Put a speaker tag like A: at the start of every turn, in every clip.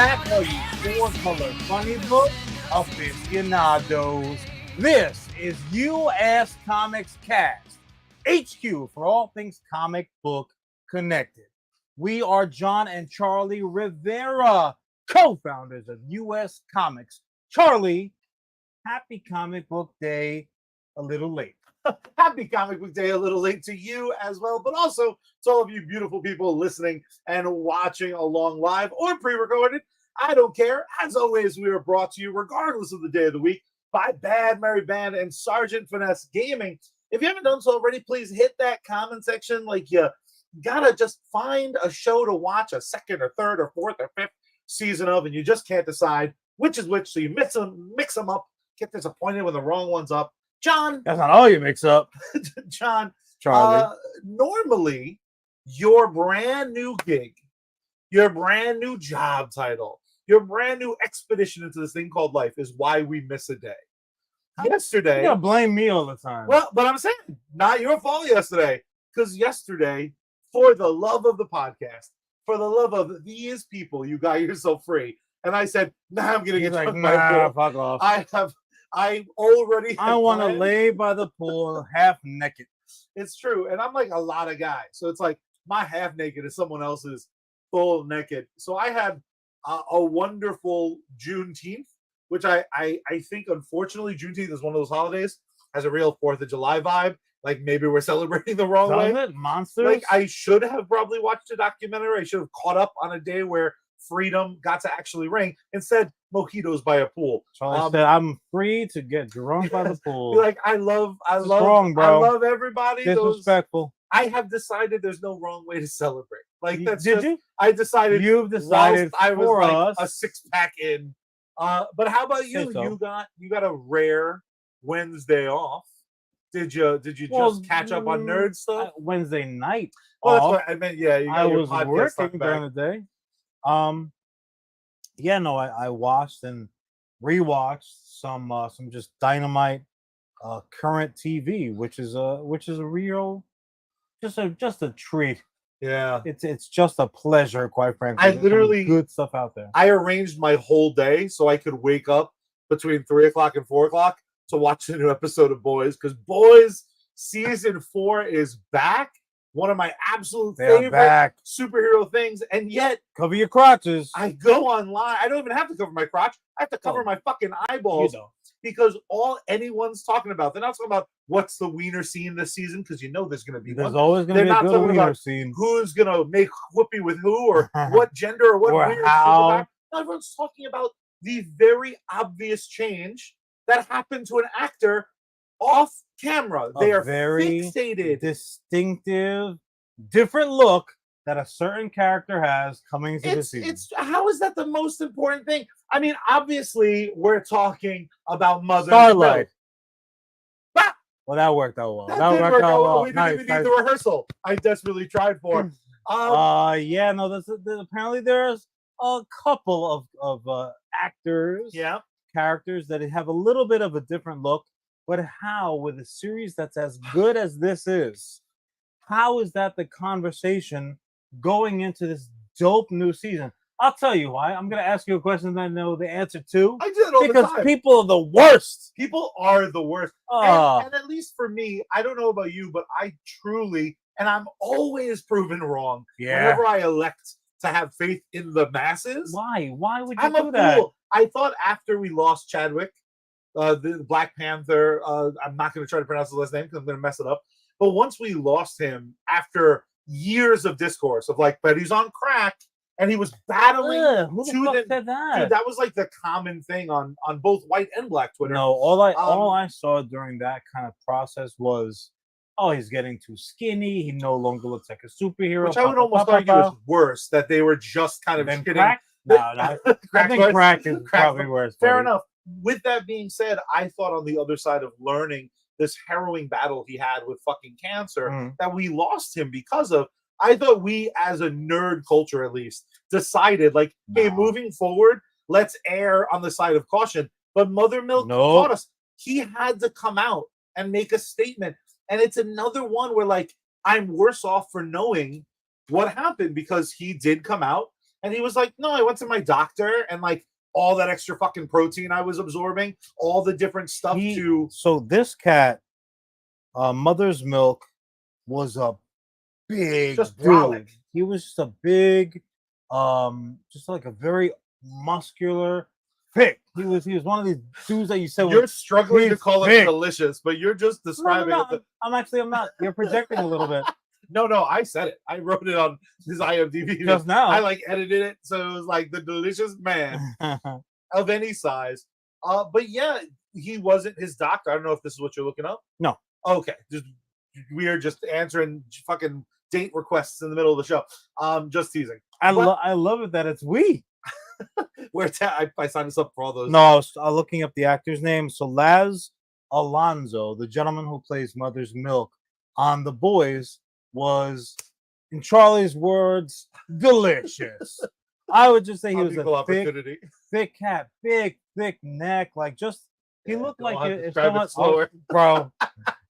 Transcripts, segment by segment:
A: back, all you four-color funny book aficionados. This is USComics Cast, HQ for all things comic book connected. We are John and Charlie Rivera, co-founders of USComics. Charlie, happy comic book day a little late.
B: Happy Comic Book Day a little late to you as well, but also to all of you beautiful people listening and watching along live or pre-recorded. I don't care. As always, we are brought to you, regardless of the day of the week, by Bad Mary Band and Sergeant Finesse Gaming. If you haven't done so already, please hit that comment section. Like, you gotta just find a show to watch a second or third or fourth or fifth season of, and you just can't decide which is which, so you mix them up, get disappointed when the wrong one's up. John.
A: That's not all you mix up.
B: John.
A: Charlie.
B: Normally, your brand new gig, your brand new job title, your brand new expedition into this thing called life is why we miss a day. Yesterday.
A: You gotta blame me all the time.
B: Well, but I'm saying, not your fault yesterday. Because yesterday, for the love of the podcast, for the love of these people, you got yourself free. And I said, nah, I'm going to get
A: like,
B: nah,
A: fuck off.
B: I already
A: I want to lay by the pool half naked.
B: It's true. And I'm like a lot of guys. So it's like my half naked is someone else's full naked. So I had a wonderful Juneteenth, which I think, unfortunately, Juneteenth is one of those holidays, has a real 4th of July vibe. Like maybe we're celebrating the wrong way.
A: It? Monsters?
B: Like I should have probably watched a documentary. I should have caught up on a day where freedom got to actually ring. Instead, mojitos by a pool.
A: Charlie said, "I'm free to get drunk by the pool."
B: Like I love everybody.
A: Disrespectful.
B: I have decided there's no wrong way to celebrate. Like that's
A: did you?
B: I decided.
A: You've decided
B: I was
A: for
B: like
A: us.
B: a 6-pack in. But how about you?
A: So.
B: You got a rare Wednesday off. Did you just catch up on nerd stuff?
A: Wednesday night.
B: Oh, that's what I meant. Yeah, you got
A: I
B: your
A: was
B: podcast
A: working during the day. Yeah, no, I watched and rewatched some just Dynamite current TV, which is a real just a treat.
B: Yeah,
A: it's just a pleasure, quite frankly.
B: I literally
A: good stuff out there.
B: I arranged my whole day so I could wake up between 3 o'clock and 4 o'clock to watch the new episode of Boys, because Boys season 4 is back. One of my absolute favorite superhero things, and yet
A: cover your crotches.
B: I go online. I don't even have to cover my crotch. I have to cover my fucking eyeballs because all anyone's talking about, they're not talking about what's the wiener scene this season, because you know there's going to be
A: one. Always going to be a good wiener scene.
B: Who's going to make whoopee with who, or what gender, or what
A: or how.
B: Everyone's talking about the very obvious change that happened to an actor off camera. They are very fixated,
A: distinctive, different look that a certain character has coming into the season.
B: How is that the most important thing? I mean, obviously, we're talking about Mother
A: Starlight. Well, that worked out well.
B: That worked out well. We didn't even need the rehearsal. I desperately tried for.
A: Yeah, no. Apparently there's a couple of actors, characters that have a little bit of a different look. But how, with a series that's as good as this is, how is that the conversation going into this dope new season? I'll tell you why. I'm going to ask you a question that I know the answer to.
B: I do it all the time.
A: Because people are the worst.
B: People are the worst. And at least for me, I don't know about you, but I truly, and I'm always proven wrong whenever I elect to have faith in the masses.
A: Why? Why would you do that?
B: Fool. I thought after we lost Chadwick, the Black Panther, I'm not going to try to pronounce his last name because I'm going to mess it up. But once we lost him after years of discourse of like, but he's on crack, and he was battling
A: who the fuck said that?
B: Dude, that was like the common thing on both white and black Twitter.
A: No, all I saw during that kind of process was, oh, he's getting too skinny. He no longer looks like a superhero.
B: Which I would almost argue is worse, that they were just kind of kidding.
A: Crack? No, I think crack is probably worse.
B: Fair enough. With that being said, I thought on the other side of learning this harrowing battle he had with fucking cancer that we lost him because of. I thought we, as a nerd culture at least, decided like, hey, moving forward, let's err on the side of caution. But Mother Milk taught us he had to come out and make a statement. And it's another one where like, I'm worse off for knowing what happened, because he did come out And he was like, no, I went to my doctor, and like all that extra fucking protein I was absorbing, all the different stuff
A: So this cat, Mother's Milk, was a big
B: just
A: dude.
B: brolic.
A: He was just a big, just like a very muscular, thick. He was one of these dudes that you said
B: You're struggling to call
A: thick.
B: it delicious, but you're just describing it.
A: I'm not. You're projecting a little bit.
B: No, I said it. I wrote it on his IMDb
A: just now.
B: I like edited it, so it was like the delicious man of any size. But yeah, he wasn't his doctor. I don't know if this is what you're looking up.
A: No.
B: Okay, we are just answering fucking date requests in the middle of the show. Just teasing.
A: I love it that it's we.
B: I signed us up for all those.
A: No, I was looking up the actor's name. So Laz Alonso, the gentleman who plays Mother's Milk on The Boys, was, in Charlie's words, delicious. I would just say he was a thick cat, big, thick neck, like just he looked like if someone, bro.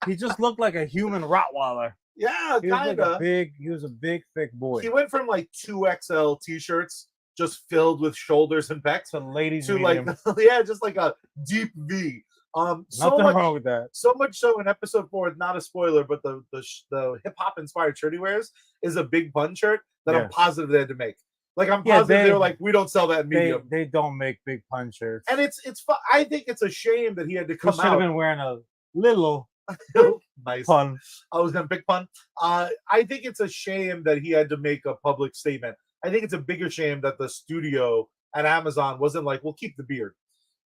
A: He just looked like a human Rottweiler.
B: Yeah, kind of.
A: He was a big, thick boy.
B: He went from like 2XL t-shirts just filled with shoulders and pecs
A: to ladies
B: to
A: medium.
B: like just like a deep V.
A: Nothing wrong with that.
B: So much so in episode 4, not a spoiler, but the hip hop inspired shirt he wears is a big pun shirt that I'm positive they had to make. Like I'm positive they were like, we don't sell that in medium.
A: They don't make big pun shirts.
B: And it's I think it's a shame that he had to come out.
A: He should have been wearing a little
B: nice
A: pun.
B: I was gonna pick pun. I think it's a shame that he had to make a public statement. I think it's a bigger shame that the studio at Amazon wasn't like, we'll keep the beard.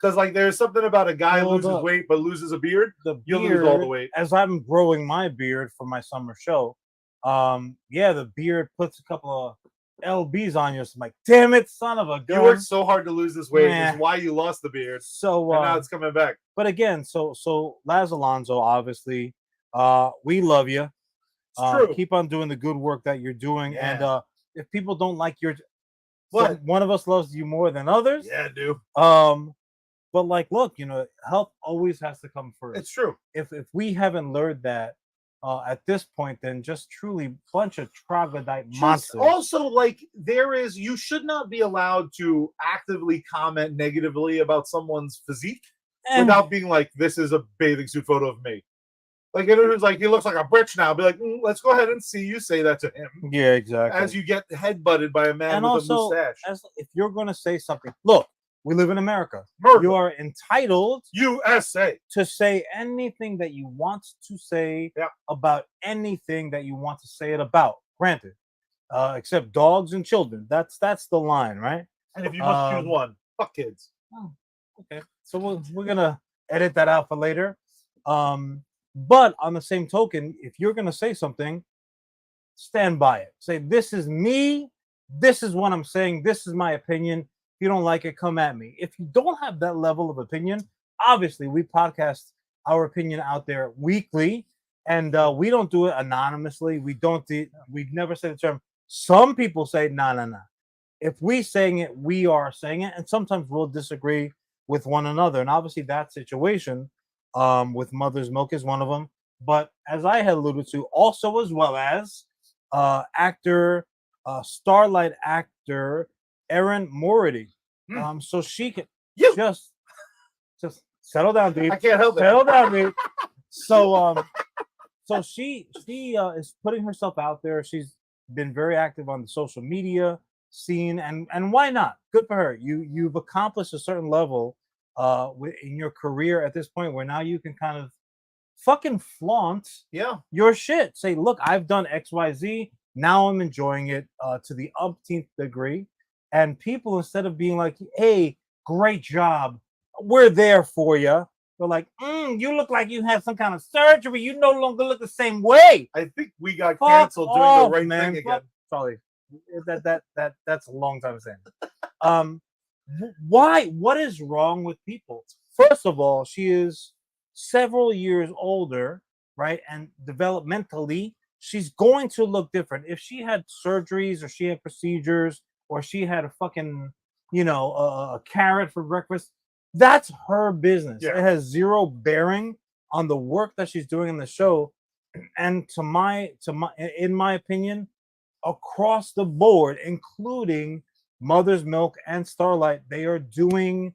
B: Because like there's something about a guy loses weight but loses a beard, you'll lose all the weight.
A: As I'm growing my beard for my summer show, the beard puts a couple of LBs on you. So I'm like, damn it, son of a gun.
B: You worked so hard to lose this weight. That's why you lost the beard.
A: So
B: and now it's coming back.
A: But again, so Laz Alonso, obviously, we love you.
B: It's true.
A: Keep on doing the good work that you're doing. Yeah. And if people don't like one of us loves you more than others.
B: Yeah, I do.
A: But like, look, health always has to come first.
B: It's true.
A: If we haven't learned that at this point, then just truly bunch of troglodyte monsters.
B: Also, like you should not be allowed to actively comment negatively about someone's physique without being like, this is a bathing suit photo of me. Like it was like, he looks like a bitch now. Be like, let's go ahead and see you say that to him.
A: Yeah, exactly.
B: As you get headbutted by a man with a mustache.
A: If you're going to say something, look, we live in America. You are entitled,
B: USA,
A: to say anything that you want to say about anything that you want to say it about. Granted, except dogs and children. That's the line, right?
B: And if you must choose one, fuck kids.
A: Oh, okay. So we're gonna edit that out for later. But on the same token, if you're gonna say something, stand by it. Say, this is me. This is what I'm saying. This is my opinion. If you don't like it, come at me. If you don't have that level of opinion, obviously we podcast our opinion out there weekly, and we don't do it anonymously. We never say the term. Some people say no. If we saying it, we are saying it, and sometimes we'll disagree with one another. And obviously that situation with Mother's Milk is one of them. But as I had alluded to, also as well as Starlight actor Erin Mority. So she can just settle down, dude.
B: I can't help it.
A: Settle down, dude. So she is putting herself out there. She's been very active on the social media scene, and why not? Good for her. You've accomplished a certain level in your career at this point where now you can kind of fucking flaunt your shit. Say, look, I've done XYZ. Now I'm enjoying it to the umpteenth degree. And people, instead of being like, hey, great job, we're there for you, they're like, you look like you had some kind of surgery. You no longer look the same way.
B: I think we got canceled doing the right thing again.
A: Sorry. That's a long time saying. Why? What is wrong with people? First of all, she is several years older, right? And developmentally, she's going to look different. If she had surgeries or she had procedures or she had a fucking, a carrot for breakfast, that's her business. Yeah. It has zero bearing on the work that she's doing in the show. And in my opinion, across the board, including Mother's Milk and Starlight, they are doing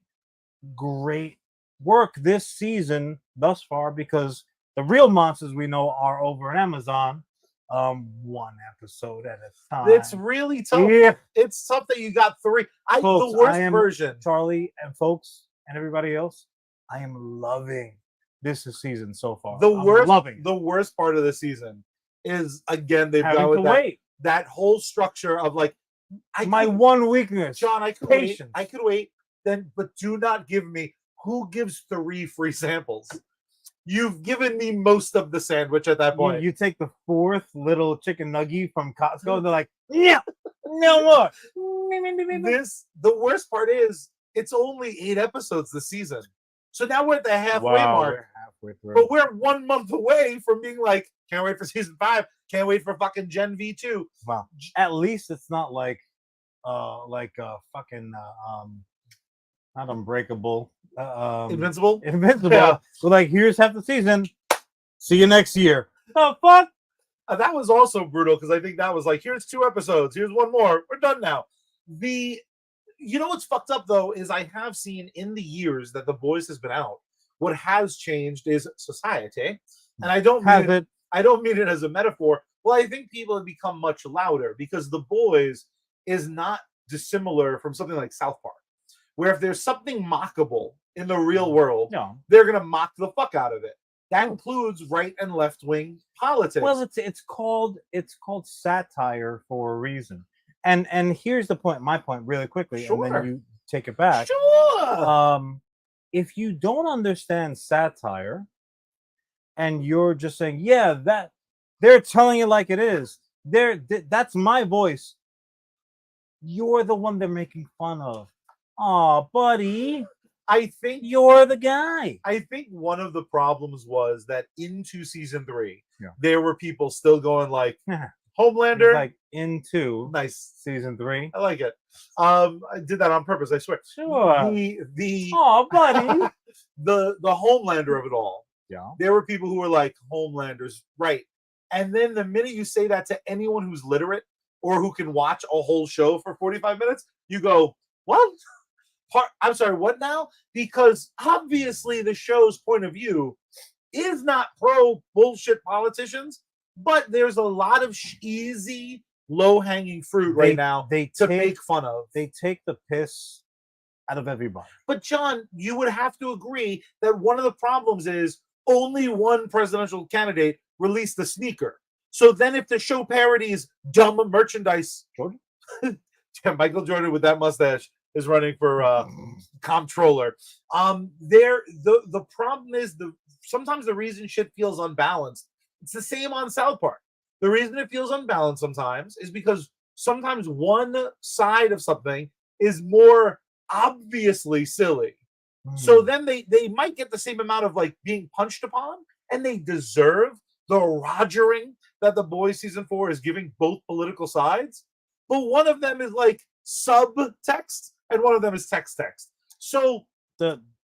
A: great work this season thus far, because the real monsters we know are over on Amazon, one episode at a time.
B: It's really tough.
A: Yeah.
B: It's tough that you got 3.
A: Folks,
B: The worst version.
A: Charlie and folks and everybody else, I am loving this season so far.
B: The worst part of the season is, again, they've
A: having
B: gone
A: to
B: with
A: wait.
B: That whole structure of like,
A: My one weakness,
B: John, I could
A: patience.
B: wait. I could wait. Then, but do not give me who gives 3 free samples. You've given me most of the sandwich at that point.
A: You take the 4th little chicken nugget from Costco. They're like, yeah, no more.
B: The worst part is it's only 8 episodes this season. So now we're at the halfway mark.
A: We're halfway through.
B: But we're 1 month away from being like, can't wait for season 5. Can't wait for fucking Gen V2.
A: Wow. At least it's not like fucking not Unbreakable.
B: Invincible.
A: Yeah. So like, here's half the season. See you next year. The fuck?
B: That was also brutal, because I think that was like, here's 2 episodes. Here's 1 more. We're done now. You know what's fucked up though is I have seen in the years that The Boys has been out, what has changed is society, and I don't mean it as a metaphor. Well, I think people have become much louder, because The Boys is not dissimilar from something like South Park, where if there's something mockable in the real world, they're gonna mock the fuck out of it. That includes right and left wing politics.
A: Well, it's called satire for a reason. And here's the point, my point, really quickly, and then you take it back.
B: Sure.
A: If you don't understand satire, and you're just saying, yeah, that they're telling it like it is, that's my voice, you're the one they're making fun of. Aw, buddy.
B: I think
A: you're the guy.
B: I think one of the problems was that into season 3, there were people still going like, Homelander,
A: like into
B: nice
A: season 3.
B: I like it. I did that on purpose, I swear.
A: Sure. Oh, buddy.
B: the Homelander of it all.
A: Yeah.
B: There were people who were like, Homelander's right. And then the minute you say that to anyone who's literate or who can watch a whole show for 45 minutes, you go, what? I'm sorry, what now? Because obviously the show's point of view is not pro bullshit politicians, but there's a lot of easy, low-hanging fruit right now to make fun of.
A: They take the piss out of everybody.
B: But John, you would have to agree that one of the problems is only one presidential candidate released the sneaker. So then if the show parodies dumb merchandise, Jordan? Michael Jordan with that mustache is running for comptroller. The problem is sometimes the reason shit feels unbalanced. It's the same on South Park. The reason it feels unbalanced sometimes is because sometimes one side of something is more obviously silly. So then they might get the same amount of like being punched upon, and they deserve the rogering that The Boys season 4 is giving both political sides. But one of them is like subtext, and one of them is text. So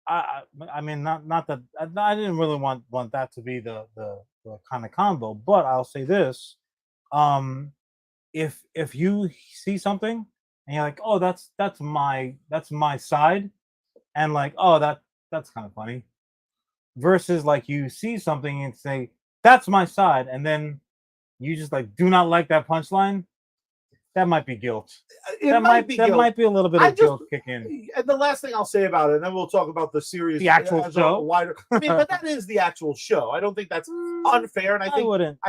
A: I mean, not that I didn't really want that to be the kind of combo, but I'll say this: if you see something and you're like, oh, that's my side, and like, oh, that's kind of funny, versus like you see something and say that's my side, and then you just like do not like that punchline. That might be guilt. That might be a little bit of guilt kick in.
B: And the last thing I'll say about it, and then we'll talk about the series,
A: the actual show.
B: Wider, I mean, but that is the actual show. I don't think that's unfair, and I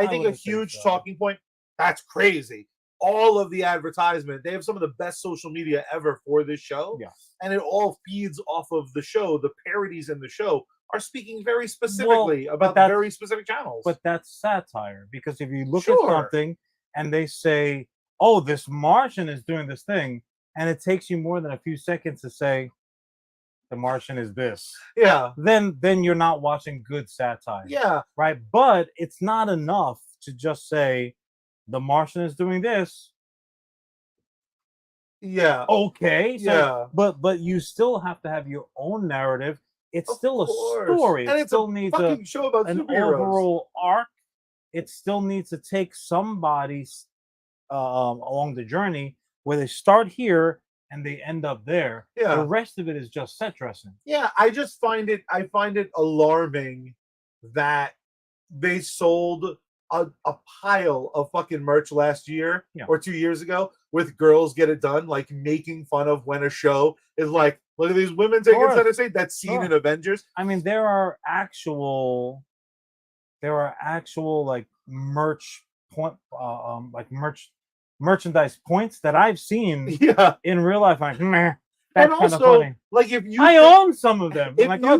B: think a huge talking point. That's crazy. All of the advertisement, they have some of the best social media ever for this show, and it all feeds off of the show. The parodies in the show are speaking very specifically about very specific channels.
A: But that's satire, because if you look at something and they say, oh, this Martian is doing this thing, and it takes you more than a few seconds to say the Martian is this.
B: Yeah.
A: Then you're not watching good satire.
B: Yeah.
A: Right. But it's not enough to just say the Martian is doing this.
B: Yeah.
A: Okay. So, but you still have to have your own narrative. It's still a story.
B: And
A: it still needs
B: a show about
A: an
B: superheroes.
A: Overall arc. It still needs to take somebody's along the journey where they start here and they end up there.
B: Yeah.
A: The rest of it is just set dressing.
B: Yeah, I find it alarming that they sold a pile of fucking merch last year or 2 years ago with Girls Get It Done, like making fun of when a show is like, look at these women taking center stage. That scene in Avengers.
A: I mean, there are actual like merch point, like merchandise points that I've seen in real life. Like, meh, that's kind of funny.
B: Like, if you,
A: I own some of them. I'm like, oh,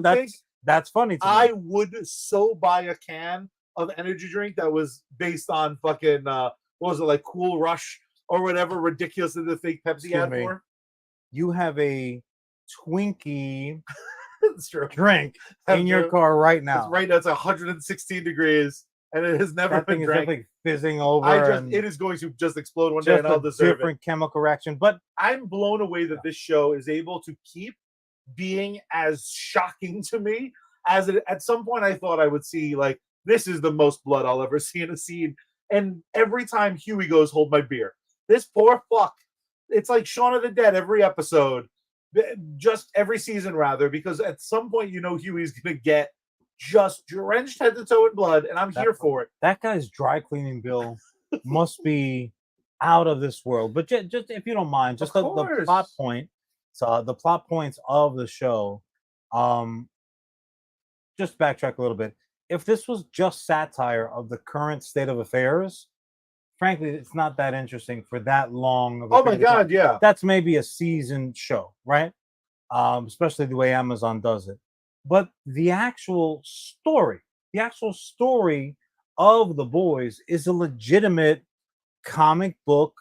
A: that's funny to me.
B: I would so buy a can of energy drink that was based on fucking what was it, like Cool Rush or whatever ridiculous that the fake Pepsi ad for.
A: You have a Twinkie drink in your car right now.
B: It's right now. It's 116 degrees, and it has never been drank.
A: Definitely fizzing over.
B: It is going to just explode one day, and I'll deserve
A: different chemical reaction. But
B: I'm blown away that this show is able to keep being as shocking to me as it. At some point, I thought I would see like, this is the most blood I'll ever see in a scene, and every time Huey goes, "Hold my beer." This poor fuck. It's like Shaun of the Dead every episode. Just every season, rather, because at some point, you know, Huey's gonna get just drenched head to toe in blood, and I'm here for it.
A: That guy's dry cleaning bill must be out of this world. But just if you don't mind, just the plot point, so the plot points of the show. Just backtrack a little bit. If this was just satire of the current state of affairs, frankly, it's not that interesting for that long of a
B: my god, yeah.
A: That's maybe a season show, right? Especially the way Amazon does it. But the actual story of The Boys is a legitimate comic book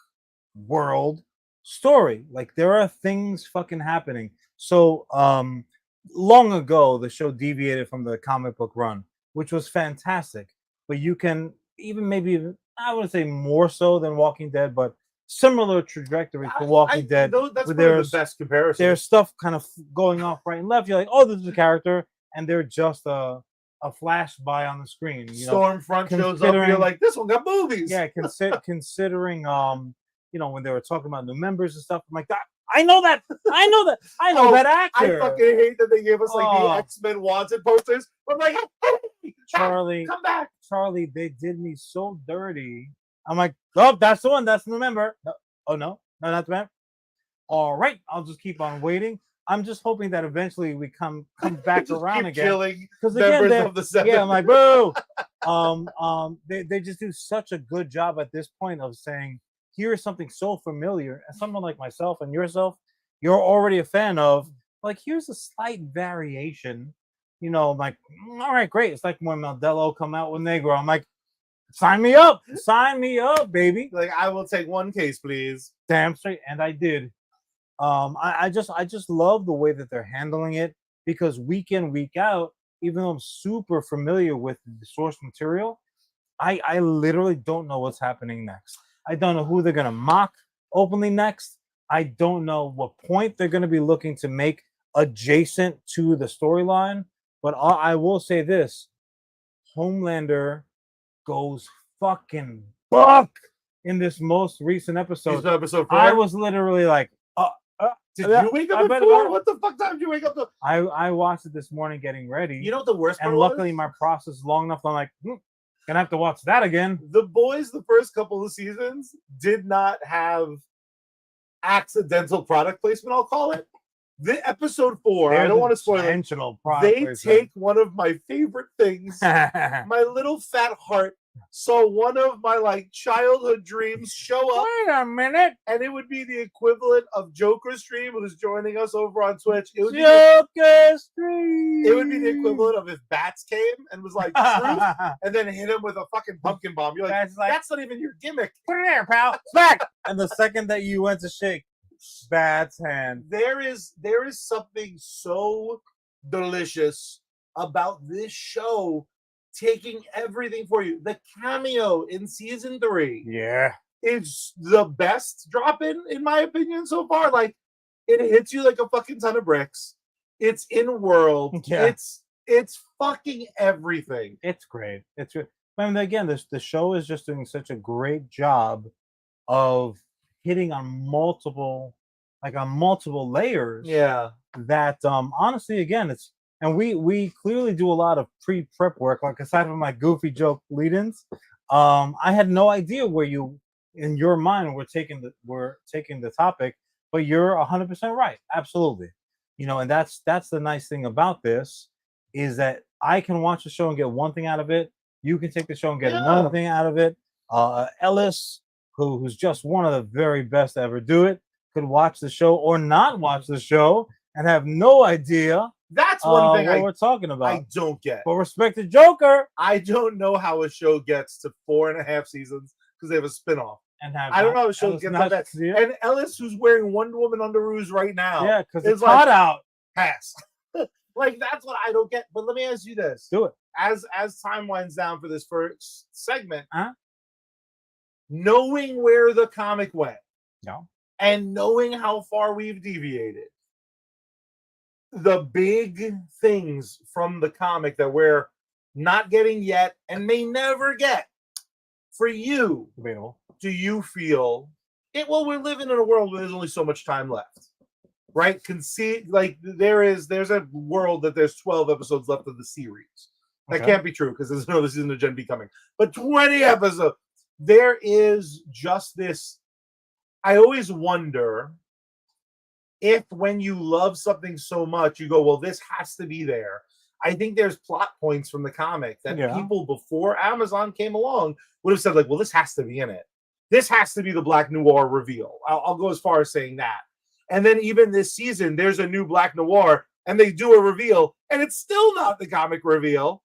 A: world story. Like, there are things fucking happening. So long ago, the show deviated from the comic book run, which was fantastic. But you can even I would say more so than Walking Dead, but similar trajectory to Walking Dead.
B: That's one of the best comparisons.
A: There's stuff kind of going off right and left. You're like, oh, this is a character, and they're just a flash by on the screen.
B: Stormfront shows up, and you're like, this one got movies.
A: Yeah, considering when they were talking about new members and stuff, I'm like, I know that actor.
B: I fucking hate that they gave us like the X-Men Wanted posters. I'm like, hey,
A: Charlie,
B: come back.
A: Charlie, they did me so dirty. I'm like, oh, that's the one. That's the new member. No, oh, no, not the member. All right, I'll just keep on waiting. I'm just hoping that eventually we come back around again.
B: Because members of the seven.
A: Yeah, I'm like, boo. They just do such a good job at this point of saying, here's something so familiar, and someone like myself and yourself, you're already a fan of. Like, here's a slight variation. Like, all right, great. It's like when Modelo come out with Negro. I'm like, sign me up, baby.
B: Like, I will take one case, please.
A: Damn straight, and I did. I just love the way that they're handling it, because week in, week out, even though I'm super familiar with the source material, I literally don't know what's happening next. I don't know who they're gonna mock openly next. I don't know what point they're gonna be looking to make adjacent to the storyline. But I will say this: Homelander goes fucking buck in this most recent episode.
B: Episode 4?
A: I was literally like,
B: did you wake up at 4? What the fuck time did you wake up to?
A: I watched it this morning getting ready.
B: You know what the worst part
A: was? And luckily my process is long enough. I'm like, gonna have to watch that again.
B: The Boys, the first couple of seasons, did not have accidental product placement, I'll call it. The episode 4, I don't want to spoil it. They take one of my favorite things. My little fat heart saw one of my like childhood dreams show up.
A: Wait a minute.
B: And it would be the equivalent of Joker Stream, who's joining us over on Twitch. It would be
A: Stream.
B: It would be the equivalent of if Bats came and was like, truth, and then hit him with a fucking pumpkin bomb. You're like, that's not even your gimmick.
A: Put it there, pal. Smack. And the second that you went to shake Bats' hand.
B: There is something so delicious about this show taking everything for you. The cameo in season 3, is the best drop in my opinion so far. Like, it hits you like a fucking ton of bricks. It's in world.
A: Yeah.
B: It's fucking everything.
A: It's great. It's good. I mean, again, the show is just doing such a great job of hitting on multiple like on multiple layers.
B: Yeah.
A: That honestly, again, it's and we clearly do a lot of pre-prep work. Like aside from my goofy joke lead-ins, I had no idea where you in your mind were taking the topic, but you're 100% right. Absolutely. And that's the nice thing about this is that I can watch the show and get one thing out of it. You can take the show and get another thing out of it. Ellis, who's just one of the very best to ever do it, could watch the show or not watch the show and have no idea.
B: That's one thing
A: what we're talking about.
B: I don't get.
A: But respect the Joker.
B: I don't know how a show gets to 4.5 seasons because they have a spinoff. I don't know how a show gets like that. And Ellis, who's wearing Wonder Woman underoos right now,
A: yeah, because it's hot out.
B: Pass. Like that's what I don't get. But let me ask you this:
A: do it
B: as time winds down for this first segment. Knowing where the comic went, and knowing how far we've deviated, the big things from the comic that we're not getting yet and may never get. For you,
A: debatable.
B: Do you feel it? Well, we're living in a world where there's only so much time left, right? Like there's a world that there's 12 episodes left of the series. That can't be true because there's another season of Gen B coming. But 20 episodes. There is just this. I always wonder if when you love something so much, you go, well, this has to be there. I think there's plot points from the comic that people before Amazon came along would have said, like, well, this has to be in it. This has to be the Black Noir reveal. I'll go as far as saying that. And then even this season, there's a new Black Noir, and they do a reveal, and it's still not the comic reveal.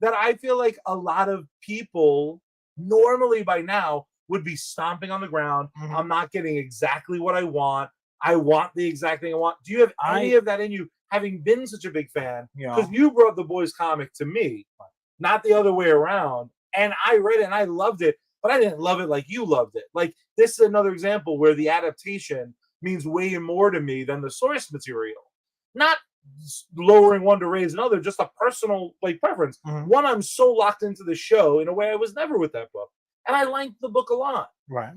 B: That I feel like a lot of people normally by now would be stomping on the ground. I'm not getting exactly what I want. I want the exact thing I want. Do you have any of that in you, having been such a big fan? Because you brought the Boys comic to me, not the other way around. And I read it and I loved it, but I didn't love it like you loved it. Like, this is another example where the adaptation means way more to me than the source material. Not lowering one to raise another, just a personal preference. One, I'm so locked into the show in a way I was never with that book, and I liked the book a lot.
A: Right.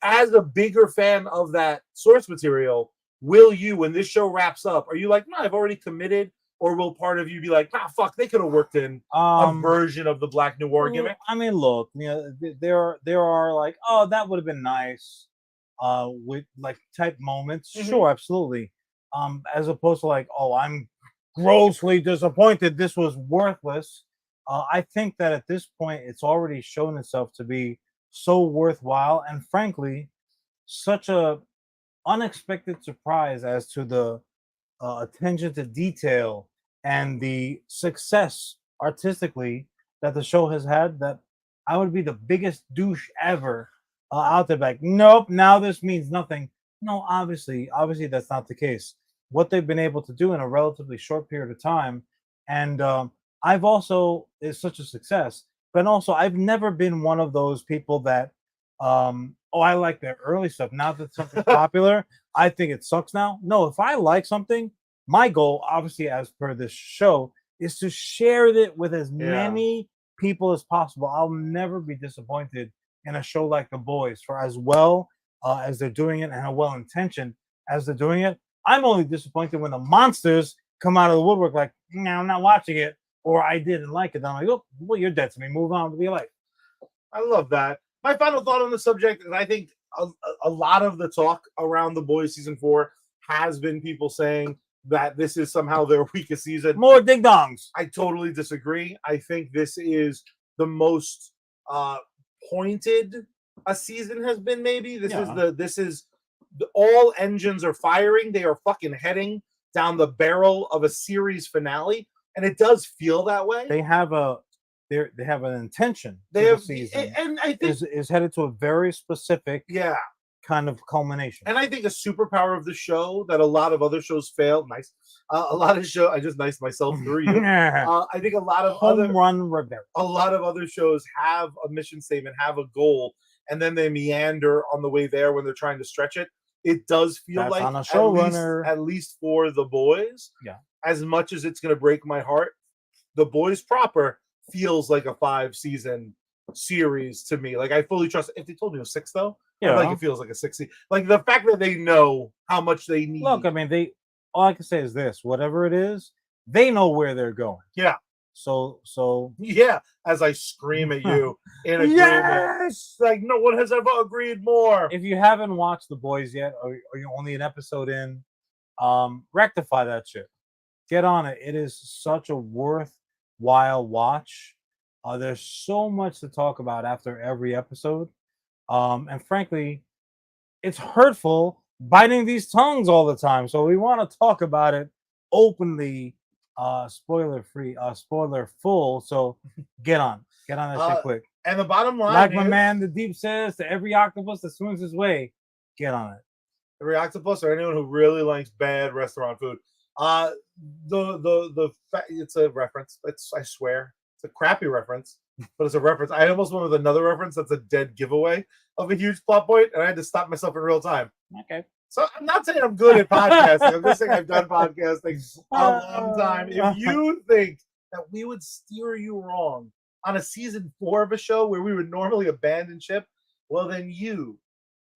B: As a bigger fan of that source material, will you, when this show wraps up, are you like, no, I've already committed, or will part of you be like, nah, fuck, they could have worked in a version of the Black Noir gimmick?
A: I mean, look, there are like, oh, that would have been nice, with like type moments. Sure, absolutely. As opposed to like, oh, I'm grossly disappointed. This was worthless. I think that at this point, it's already shown itself to be so worthwhile, and frankly, such a unexpected surprise as to the attention to detail and the success artistically that the show has had, that I would be the biggest douche ever out there. Like, nope, now this means nothing. No, obviously that's not the case. What they've been able to do in a relatively short period of time, and I've also is such a success. But also, I've never been one of those people that, I like their early stuff. Now that something's popular, I think it sucks now. No, if I like something, my goal, obviously, as per this show, is to share it with as many people as possible. I'll never be disappointed in a show like The Boys for as well as they're doing it and how well intentioned as they're doing it. I'm only disappointed when the monsters come out of the woodwork like, no, I'm not watching it, or I didn't like it. I'm like, oh, well, you're dead to me. Move on with your life.
B: I love that. My final thought on the subject is I think a lot of the talk around The Boys season 4 has been people saying that this is somehow their weakest season.
A: More ding dongs.
B: I totally disagree. I think this is the most pointed a season has been. Maybe this is all engines are firing. They are fucking heading down the barrel of a series finale, and it does feel that way.
A: They have an intention.
B: The
A: season,
B: and I think
A: is headed to a very specific kind of culmination.
B: And I think a superpower of the show that a lot of other shows fail. A lot of shows. I just niced myself through you. I think a lot of
A: Rivera.
B: A lot of other shows have a mission statement, have a goal, and then they meander on the way there when they're trying to stretch it. It does feel like
A: on a showrunner,
B: at least for The Boys. Yeah. As much as it's going to break my heart, The Boys proper feels like a 5-season series to me. Like I fully trust. If they told me it was 6 though,
A: Yeah.
B: like it feels like a 60. Like the fact that they know how much they need.
A: Look, I mean, all I can say is this: whatever it is, they know where they're going.
B: Yeah.
A: So
B: yeah. As I scream at you in agreement,
A: yes,
B: like no one has ever agreed more.
A: If you haven't watched The Boys yet, or you're only an episode in, rectify that shit. Get on it. It is such a worthwhile watch. There's so much to talk about after every episode. And frankly, it's hurtful biting these tongues all the time. So we want to talk about it openly, spoiler free, spoiler full. So get on that shit quick.
B: And the bottom line,
A: like my man the Deep says, to every octopus that swims his way, get on it.
B: Every octopus or anyone who really likes bad restaurant food. It's a reference. I swear it's a crappy reference, but it's a reference. I almost went with another reference that's a dead giveaway of a huge plot point, and I had to stop myself in real time.
A: Okay.
B: So I'm not saying I'm good at podcasting. I'm just saying I've done podcasting a long time. If you think that we would steer you wrong on a season 4 of a show where we would normally abandon ship, well then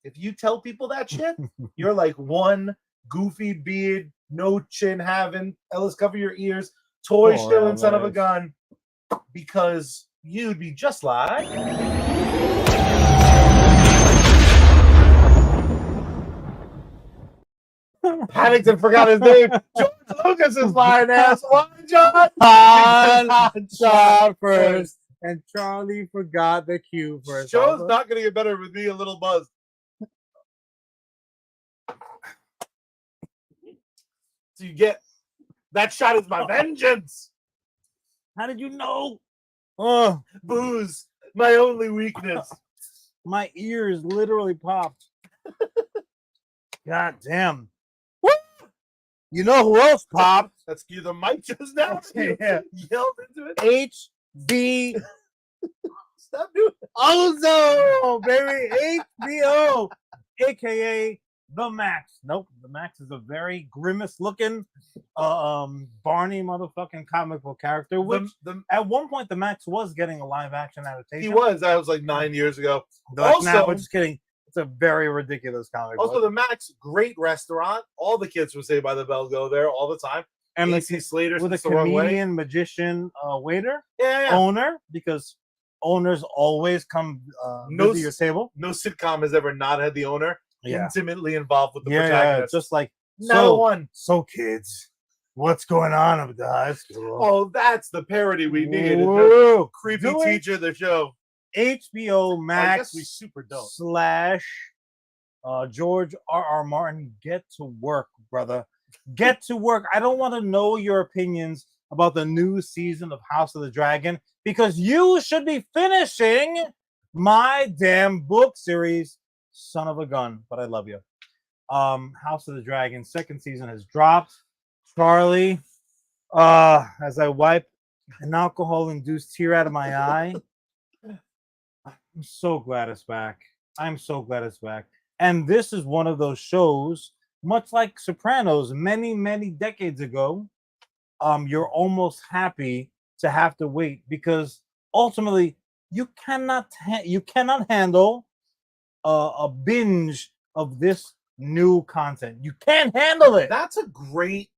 B: if you tell people that shit, you're like one goofy beard, no chin having, Ellis cover your ears, toy stealing son of a gun, because you'd be just like panicked and forgot his name. George Lucas is lying ass. Why, John?
A: Shot first, and Charlie forgot the cue first.
B: Show's not going to get better with me a little buzzed. So you get that shot is my vengeance.
A: How did you know?
B: Oh, booze, my only weakness.
A: My ears literally popped. God damn. You know who else popped?
B: That's you. The mic just now.
A: Yeah.
B: Yelled into it.
A: HB.
B: Stop doing it.
A: Ozone, baby. HBO, aka the Max. Nope, the Max is a very grimace looking, Barney motherfucking comic book character. Which at one point the Max was getting a live action adaptation.
B: He was. That was like 9 years ago.
A: Also, now, just kidding. It's a very ridiculous comic book.
B: Also, the Max, great restaurant. All the kids from Saved by the Bell go there all the time.
A: And
B: AC Slater
A: with a comedian, magician, waiter, owner, because owners always come visit your table.
B: No sitcom has ever not had the owner intimately involved with the protagonist.
A: Just like
B: no one.
A: So kids, what's going on up at the high school?
B: Oh, that's the parody we need. Creepy teacher, the show.
A: HBO Max.
B: I guess we super don't.
A: / George R.R. Martin, get to work, brother. Get to work. I don't want to know your opinions about the new season of House of the Dragon, because you should be finishing my damn book series, son of a gun. But I love you. House of the Dragon second season has dropped. Charlie, as I wipe an alcohol-induced tear out of my eye, I'm so glad it's back. I'm so glad it's back. And this is one of those shows, much like Sopranos, many, many decades ago, you're almost happy to have to wait, because ultimately you cannot handle a binge of this new content. You can't handle it.
B: That's a great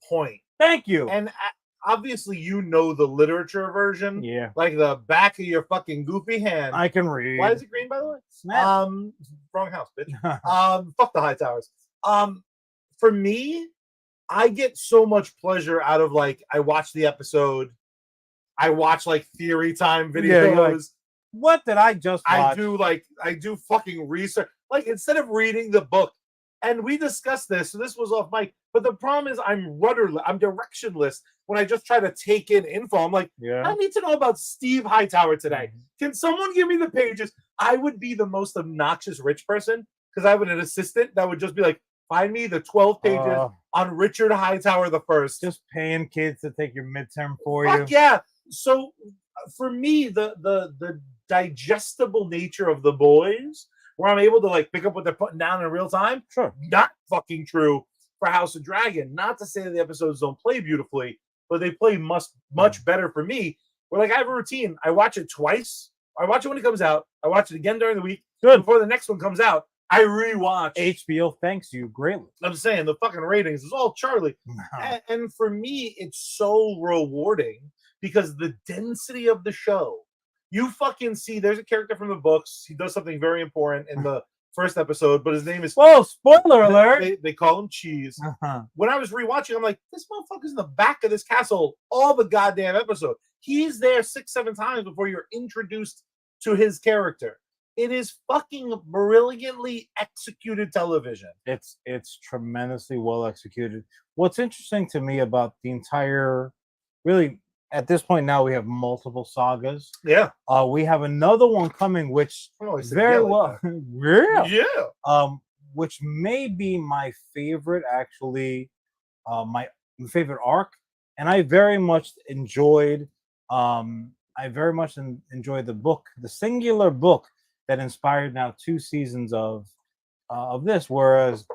B: point.
A: Thank you.
B: And obviously, you know the literature version.
A: Yeah.
B: Like the back of your fucking goofy hand.
A: I can read.
B: Why is it green, by the way?
A: Snap.
B: Wrong house, bitch. Fuck the high towers. For me, I get so much pleasure out of, like, I watch the episode. I watch, like, theory time videos.
A: Yeah, like, what did I just watch?
B: I do fucking research. Like, instead of reading the book, and we discussed this, so this was off mic, but the problem is I'm directionless when I just try to take in info. I'm like, I need to know about Steve Hightower today. Can someone give me the pages? I would be the most obnoxious rich person, because I have an assistant that would just be like, find me the 12 pages on Richard Hightower the First.
A: Just paying kids to take your midterm for you.
B: Fuck yeah. So for me, the digestible nature of The Boys, where I'm able to, like, pick up what they're putting down in real time, not fucking true for House of Dragon. Not to say that the episodes don't play beautifully, but they play much better for me. Where, like, I have a routine. I watch it twice I watch it when it comes out. I watch it again during the week.
A: Good.
B: Before the next one comes out, I rewatch.
A: HBO thanks you greatly.
B: I'm saying the fucking ratings is all Charlie. And for me, it's so rewarding because the density of the show. You fucking see, there's a character from the books. He does something very important in the first episode, but his name is...
A: Whoa, spoiler alert!
B: They call him Cheese. When I was rewatching, I'm like, this motherfucker's in the back of this castle all the goddamn episode. He's there 6-7 times before you're introduced to his character. It is fucking brilliantly executed television.
A: It's tremendously well executed. What's interesting to me about the entire, really, at this point now we have multiple sagas.
B: Yeah.
A: We have another one coming, which very well, which may be my favorite, actually, my favorite arc, and I very much enjoyed. Enjoyed the book, the singular book that inspired now 2 seasons of this, whereas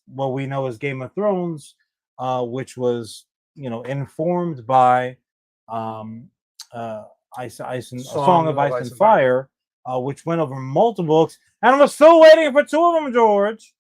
A: what we know as Game of Thrones, which was informed by Song of Ice and Fire, which went over multiple books, and I'm still waiting for 2 of them, George.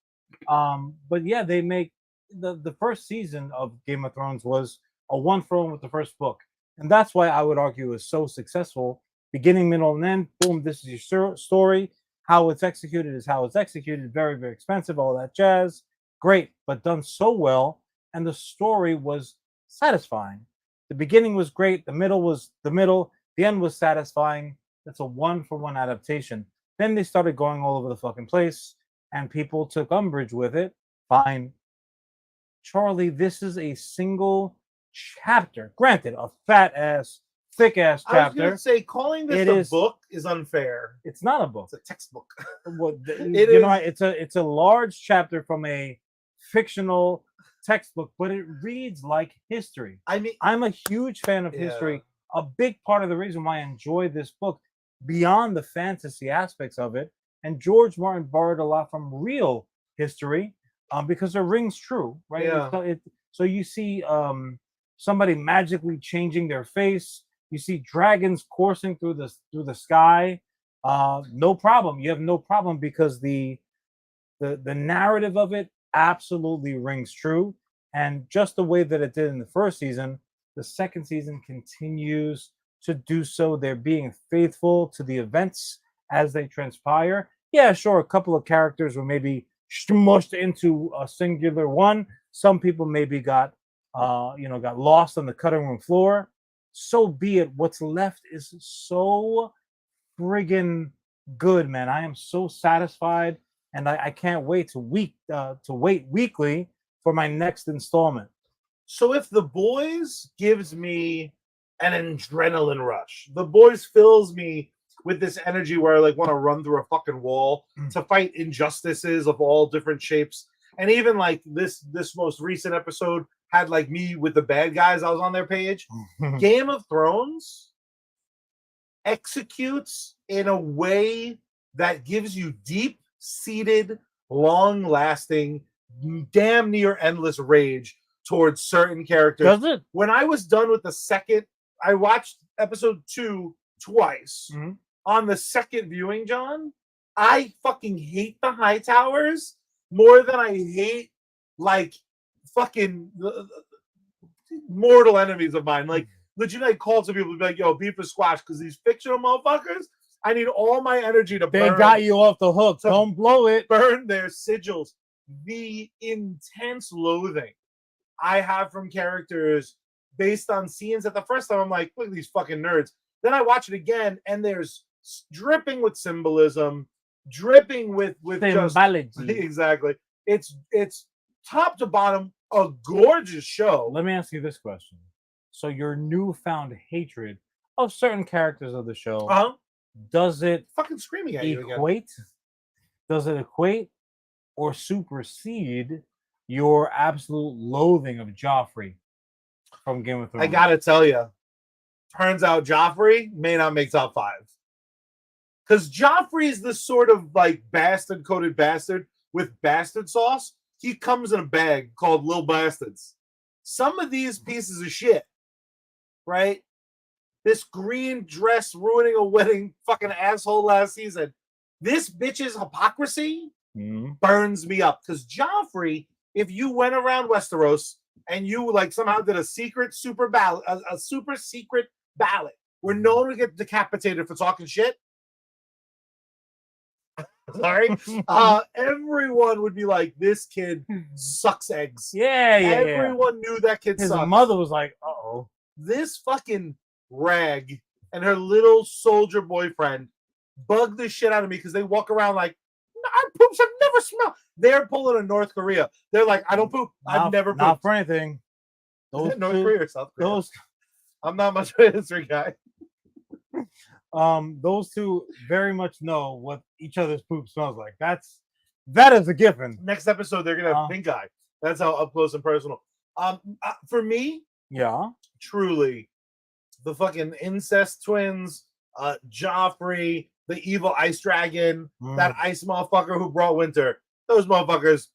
A: But yeah, they make the first season of Game of Thrones was a 1-for-1 with the first book, and that's why I would argue it was so successful. Beginning, middle, and end. Boom, this is your story. How it's executed is how it's executed. Very, very expensive, all that jazz. Great, but done so well. And the story was satisfying. The beginning was great. The middle was the middle. The end was satisfying. That's a 1-for-1 adaptation. Then they started going all over the fucking place, and people took umbrage with it. Fine. Charlie, this is a single chapter. Granted, a fat-ass, thick-ass chapter. I was
B: going to say, calling this a book is unfair.
A: It's not a book.
B: It's a textbook.
A: It's a large chapter from a fictional textbook, but it reads like history. I mean, I'm a huge fan of history. A big part of the reason why I enjoy this book, beyond the fantasy aspects of it, and George Martin borrowed a lot from real history, because it rings true, right?
B: Yeah.
A: So you see somebody magically changing their face. You see dragons coursing through the sky. No problem. You have no problem because the narrative of it absolutely rings true. And just the way that it did in the first season, the second season continues to do so. They're being faithful to the events as they transpire. Yeah, sure, a couple of characters were maybe smushed into a singular one. Some people maybe got lost on the cutting room floor. So be it. What's left is so friggin' good, man. I am so satisfied, and I can't wait to wait weekly for my next installment.
B: So if The Boys gives me an adrenaline rush, The Boys fills me with this energy where I want to run through a fucking wall to fight injustices of all different shapes. And even this most recent episode had me with the bad guys. I was on their page. Game of Thrones executes in a way that gives you deep-seated, long-lasting, damn near endless rage towards certain characters.
A: Does it?
B: When I was done with the second, I watched episode 2 twice.
A: Mm-hmm.
B: On the second viewing, John, I fucking hate the Hightowers more than I hate fucking mortal enemies of mine. Legit, I call some people and be like, yo, beef is squash, because these fictional motherfuckers, I need all my energy to burn.
A: They got you off the hook. Don't blow it.
B: Burn their sigils. The intense loathing I have from characters based on scenes that the first time I'm like, look at these fucking nerds. Then I watch it again, and there's dripping with symbolism, dripping with
A: symbology.
B: Exactly. It's top to bottom a gorgeous show.
A: Let me ask you this question. So your newfound hatred of certain characters of the show, does it
B: fucking screaming at you again?
A: Does it equate or supersede your absolute loathing of Joffrey from Game of Thrones?
B: I gotta tell you, turns out Joffrey may not make top 5. Because Joffrey is this sort of bastard-coated bastard with bastard sauce. He comes in a bag called Lil Bastards. Some of these pieces of shit, right? This green dress ruining a wedding fucking asshole last season. This bitch's hypocrisy burns me up. Because Joffrey, if you went around Westeros and you like somehow did a secret super ballot, a super secret ballot where no one would get decapitated for talking shit. Sorry. Everyone would be like, this kid sucks eggs.
A: Yeah.
B: Everyone knew that kid
A: His
B: sucks.
A: mother was like, uh-oh.
B: This fucking rag and her little soldier boyfriend bug the shit out of me because they walk around like, our poops have never smelled. They're pulling a North Korea. They're like, I don't poop. I've never pooped.
A: Not for anything.
B: Is it North Korea or South Korea? I'm not much of a history guy.
A: Those two very much know what each other's poop smells like. That is a given.
B: Next episode, they're gonna have pink eye. That's how up close and personal. For me, truly, the fucking incest twins, Joffrey, the evil ice dragon, that ice motherfucker who brought winter. Those motherfuckers,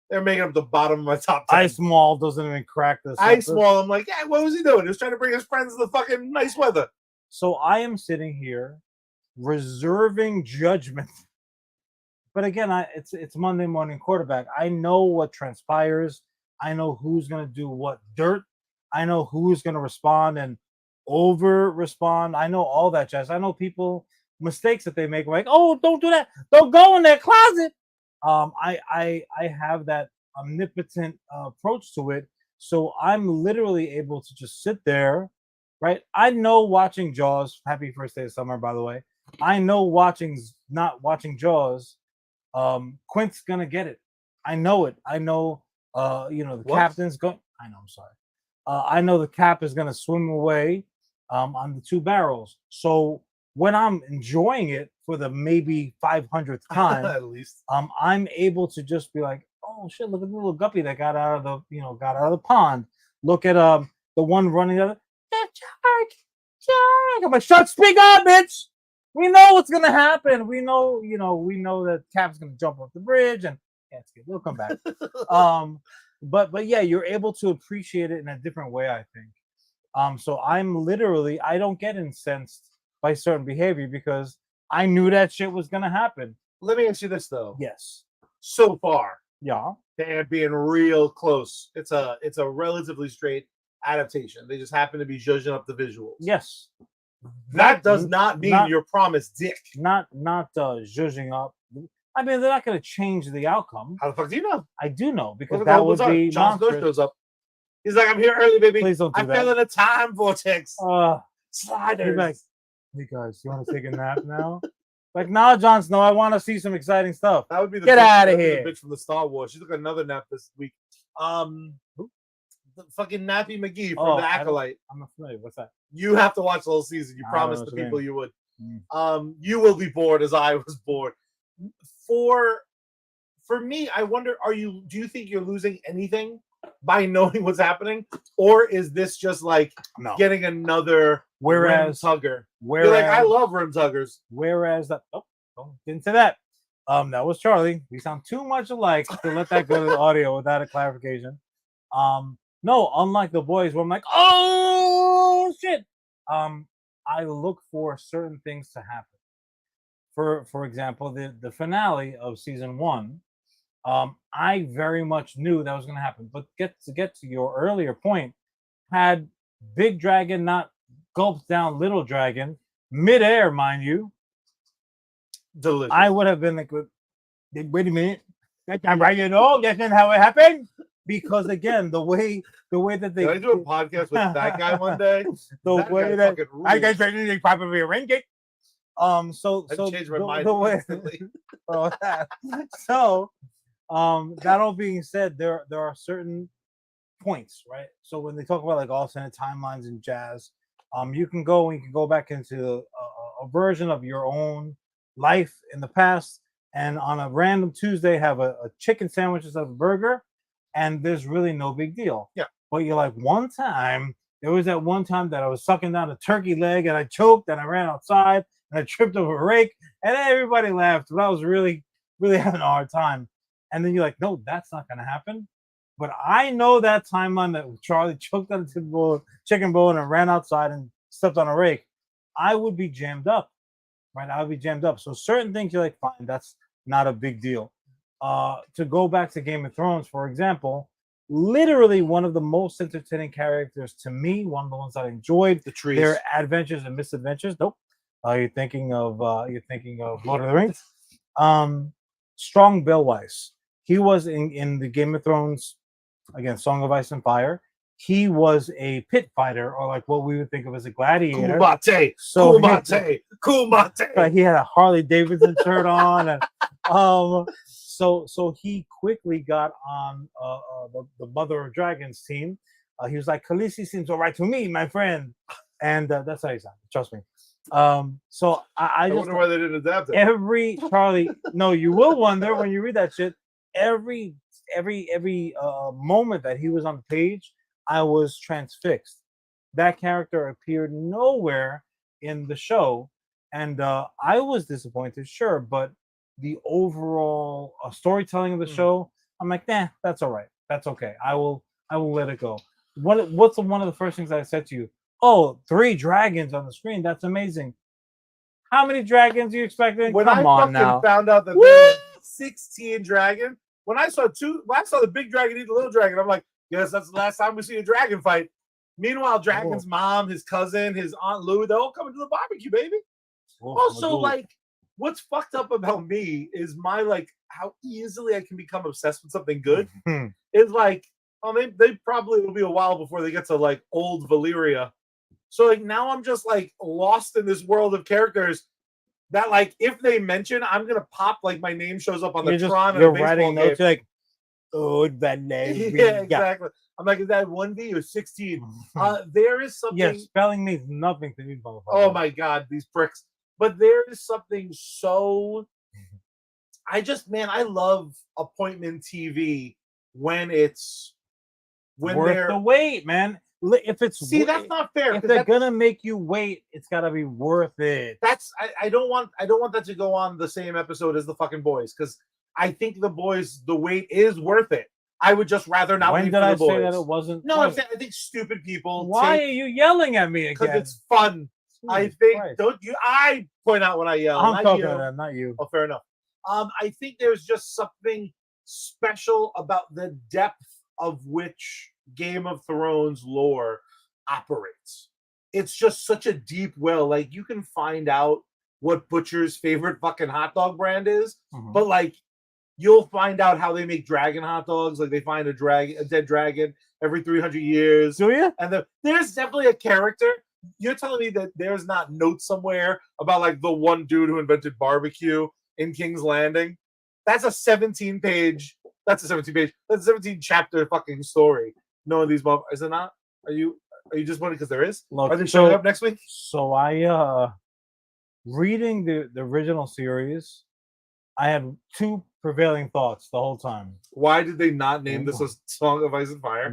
B: they're making up the bottom of my top 10.
A: Ice Maul doesn't even crack this.
B: Ice Maul, I'm like, yeah, what was he doing? He was trying to bring his friends to the fucking nice weather.
A: So I am sitting here reserving judgment. But again, it's Monday morning quarterback. I know what transpires. I know who's going to do what dirt. I know who's going to respond and over respond. I know all that jazz. I know people mistakes that they make, like, oh, don't do that. Don't go in that closet. I have that omnipotent approach to it. So I'm literally able to just sit there, right? I know watching Jaws, happy first day of summer, by the way. I know not watching Jaws, Quint's gonna get it. I know it. I know the captain's going. I know, I'm sorry. I know the cap is gonna swim away on the two barrels. So when I'm enjoying it for the maybe 500th time,
B: at least,
A: I'm able to just be like, oh shit, look at the little guppy that got out of the pond. Look at the one running out of the shark. I'm like, shut, speak up, bitch. We know what's gonna happen. We know that Cap's gonna jump off the bridge and we'll come back. But yeah, you're able to appreciate it in a different way, I think. So I don't get incensed by certain behavior because I knew that shit was gonna happen.
B: Let me ask you this though.
A: Yes.
B: So far,
A: yeah,
B: they're being real close. It's a relatively straight adaptation. They just happen to be zhuzhing up the visuals.
A: Yes.
B: That does not mean you're promised dick.
A: Not zhuzhing up. I mean, they're not going to change the outcome.
B: How the fuck do you know?
A: I do know because that would be
B: Jon Snow shows up. He's like, I'm here early, baby.
A: Please don't do
B: I
A: that.
B: fell in a time vortex. Sliders.
A: Like, hey guys, you want to take a nap now? Like, nah, Jon Snow, I want to see some exciting stuff.
B: That would be the
A: get out of here.
B: The bitch from the Star Wars. She took another nap this week. The fucking Nappy McGee from The Acolyte.
A: I'm not familiar. What's that?
B: You have to watch the whole season. You promised the people you would. You will be bored as I was bored. For me, I wonder, do you think you're losing anything by knowing what's happening? Or is this just like getting another rim tugger? You're like, I love rim tuggers.
A: Whereas don't get into that. That was Charlie. We sound too much alike to let that go to the audio without a clarification. No, unlike the boys where I'm like, oh shit. I look for certain things to happen. For example, the finale of season 1, I very much knew that was going to happen. But get to your earlier point, had Big Dragon not gulped down Little Dragon midair, mind you,
B: delicious.
A: I would have been like, wait a minute, that's not right, that's not how it happened. Because again, the way that they
B: Can I do a podcast with that guy one day?
A: The way that I guess they probably arrange it. So
B: changed my mind
A: the way, so that all being said, there are certain points, right? So when they talk about like alternate timelines and jazz, you can go back into a version of your own life in the past, and on a random Tuesday have a chicken sandwich instead of a burger, and there's really no big deal.
B: Yeah.
A: But you're like, there was that one time that I was sucking down a turkey leg and I choked and I ran outside and I tripped over a rake and everybody laughed, but I was really, really having a hard time. And then you're like, no, that's not going to happen. But I know that timeline that Charlie choked on a chicken bone and ran outside and stepped on a rake, I would be jammed up, right? I would be jammed up. So certain things you're like, fine, that's not a big deal. To go back to Game of Thrones, for example, literally one of the most entertaining characters to me, one of the ones I enjoyed, their adventures and misadventures. Nope. You're thinking of Lord of the Rings. Strong Bellwise. He was in the Game of Thrones, again, Song of Ice and Fire. He was a pit fighter, or like what we would think of as a gladiator.
B: Kumate,
A: so
B: kumate.
A: He had a Harley Davidson shirt on, and so he quickly got on the Mother of Dragons team. He was like, Khaleesi seems all right to me, my friend, and that's how he sounded. Trust me. So I just
B: wonder why they didn't adapt it.
A: Every Charlie, no, you will wonder when you read that shit. Every moment that he was on the page, I was transfixed. That character appeared nowhere in the show, and I was disappointed, sure, but the overall storytelling of the show, I'm like, nah, that's all right, that's okay. I will let it go. What's one of the first things I said to you? Oh, 3 dragons on the screen. That's amazing. How many dragons are you expecting?
B: When
A: Come on now.
B: Found out that there were 16 dragons, when I saw the big dragon eat the little dragon, I'm like, yes, that's the last time we see a dragon fight. Meanwhile, Dragon's mom, his cousin, his Aunt Lou, they're all coming to the barbecue, baby. Also, like, what's fucked up about me is my, like, how easily I can become obsessed with something good. Is like, they probably will be a while before they get to, like, old Valyria. So, like, now I'm just, like, lost in this world of characters that, like, if they mention, I'm gonna pop, like, my name shows up on the Tron.
A: You're writing notes, you're like, oh, that name.
B: Yeah, exactly. I'm like, is that 1V or 16? There is something.
A: Yeah, spelling means nothing to me, motherfucker.
B: Oh my god, these pricks. But there is something so. I love appointment TV when
A: worth the wait, man. If it's
B: that's not fair.
A: If they're gonna make you wait, it's gotta be worth it.
B: I don't want that to go on the same episode as the fucking Boys, because I think the Boys, the wait is worth it. I would just rather not.
A: When did I say that it wasn't?
B: No, I'm saying I think stupid people.
A: Why are you yelling at me again?
B: Because it's fun. I think I point out when I yell.
A: I'm talking about that, not you.
B: Oh, fair enough. I think there's just something special about the depth of which Game of Thrones lore operates. It's just such a deep well. Like, you can find out what Butcher's favorite fucking hot dog brand is, but like, you'll find out how they make dragon hot dogs. Like, they find a dead dragon every 300 years.
A: Do you?
B: And there's definitely a character. You're telling me that there's not notes somewhere about, like, the one dude who invented barbecue in King's Landing? That's a 17-page. That's a 17-chapter fucking story. Knowing these motherfuckers, is it not? Are you disappointed because there is?
A: Look,
B: are they showing up next week?
A: So I reading the original series, I had 2 prevailing thoughts the whole time.
B: Why did they not name this a Song of Ice and Fire?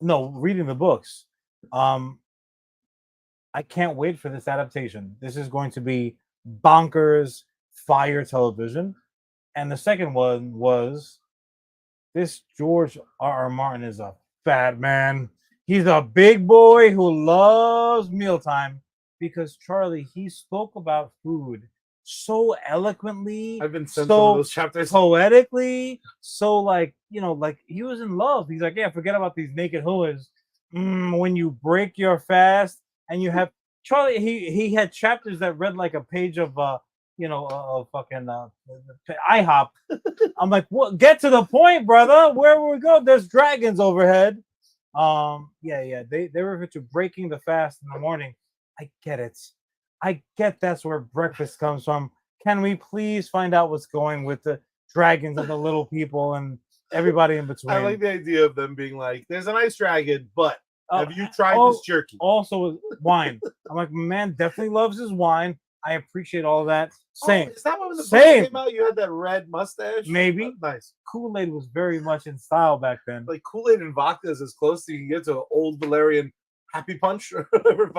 A: Reading the books. I can't wait for this adaptation. This is going to be bonkers fire television. And the second one was, this George R.R. Martin is a fat man. He's a big boy who loves mealtime, because Charlie, he spoke about food so eloquently.
B: I've been sent some of those chapters.
A: Poetically, so like he was in love. He's like, yeah, forget about these naked hoods. When you break your fast and you have Charlie, he had chapters that read like a page of fucking IHOP. I'm like, what? Get to the point, brother. Where will we go? There's dragons overhead. They refer to breaking the fast in the morning. I get it. I get that's where breakfast comes from. Can we please find out what's going with the dragons and the little people and everybody in between?
B: I like the idea of them being like, there's an ice dragon, but have you tried this jerky?
A: Also, wine. I'm like, man, definitely loves his wine. I appreciate all of that. Same.
B: Is that when the book came out? You had that red mustache?
A: Maybe.
B: Nice.
A: Kool-Aid was very much in style back then.
B: Like, Kool-Aid and vodka is as close as you can get to old Valerian Happy Punch or whatever.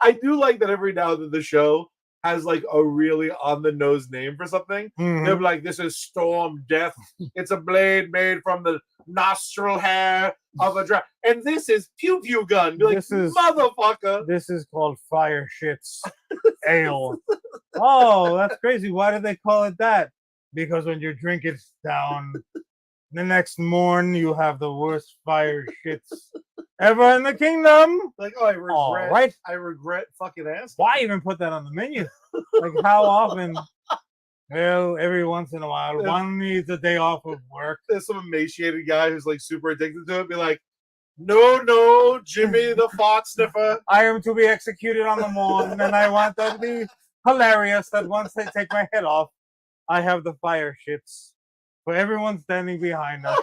B: I do like that every now and then the show has like a really on the nose name for something. They'll be like, this is Storm Death. It's a blade made from the nostril hair of a dragon. And this is pew pew gun. Be like,
A: This is-
B: motherfucker.
A: This is called fire shits ale. Oh, that's crazy. Why did they call it that? Because when you drink it down, the next morn you have the worst fire shits ever in the kingdom.
B: Like, oh, I regret.
A: All right.
B: I regret fucking ass.
A: Why even put that on the menu? Like, how often? Well, every once in a while, one needs a day off of work.
B: There's some emaciated guy who's like super addicted to it. Be like, no, Jimmy the fox sniffer.
A: I am to be executed on the morn, and I want that to be hilarious that once they take my head off, I have the fire shits for everyone standing behind us.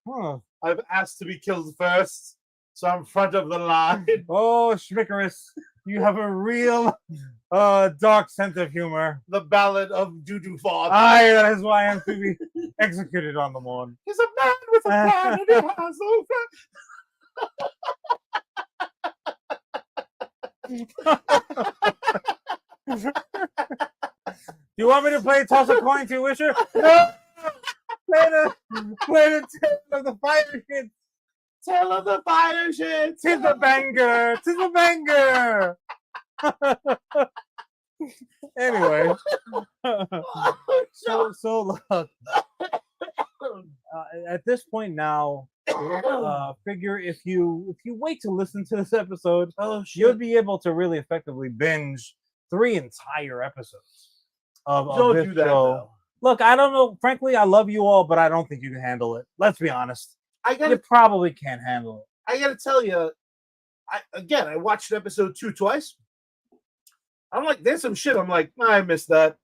A: Huh.
B: I've asked to be killed first, so I'm front of the line.
A: Oh, Schmickerus, you have a real dark sense of humor.
B: The ballad of Doo-Doo Fog.
A: Aye, that is why I'm to be executed on the morn.
B: He's a man with a plan, and he has no
A: You want me to play Toss a Coin to Wisher? No! Play the Tale of the Fire Shit.
B: Tale of the fire shit.
A: Tis a banger. Tis a banger. Anyway. So look. At this point now, figure if you wait to listen to this episode, you'll be able to really effectively binge 3 entire episodes of
B: Don't
A: this
B: do that
A: show.
B: now.
A: Look, I don't know. Frankly, I love you all, but I don't think you can handle it. Let's be honest. You probably can't handle it.
B: I gotta tell you, I watched episode 2 twice. I'm like, there's some shit. I'm like, I missed that.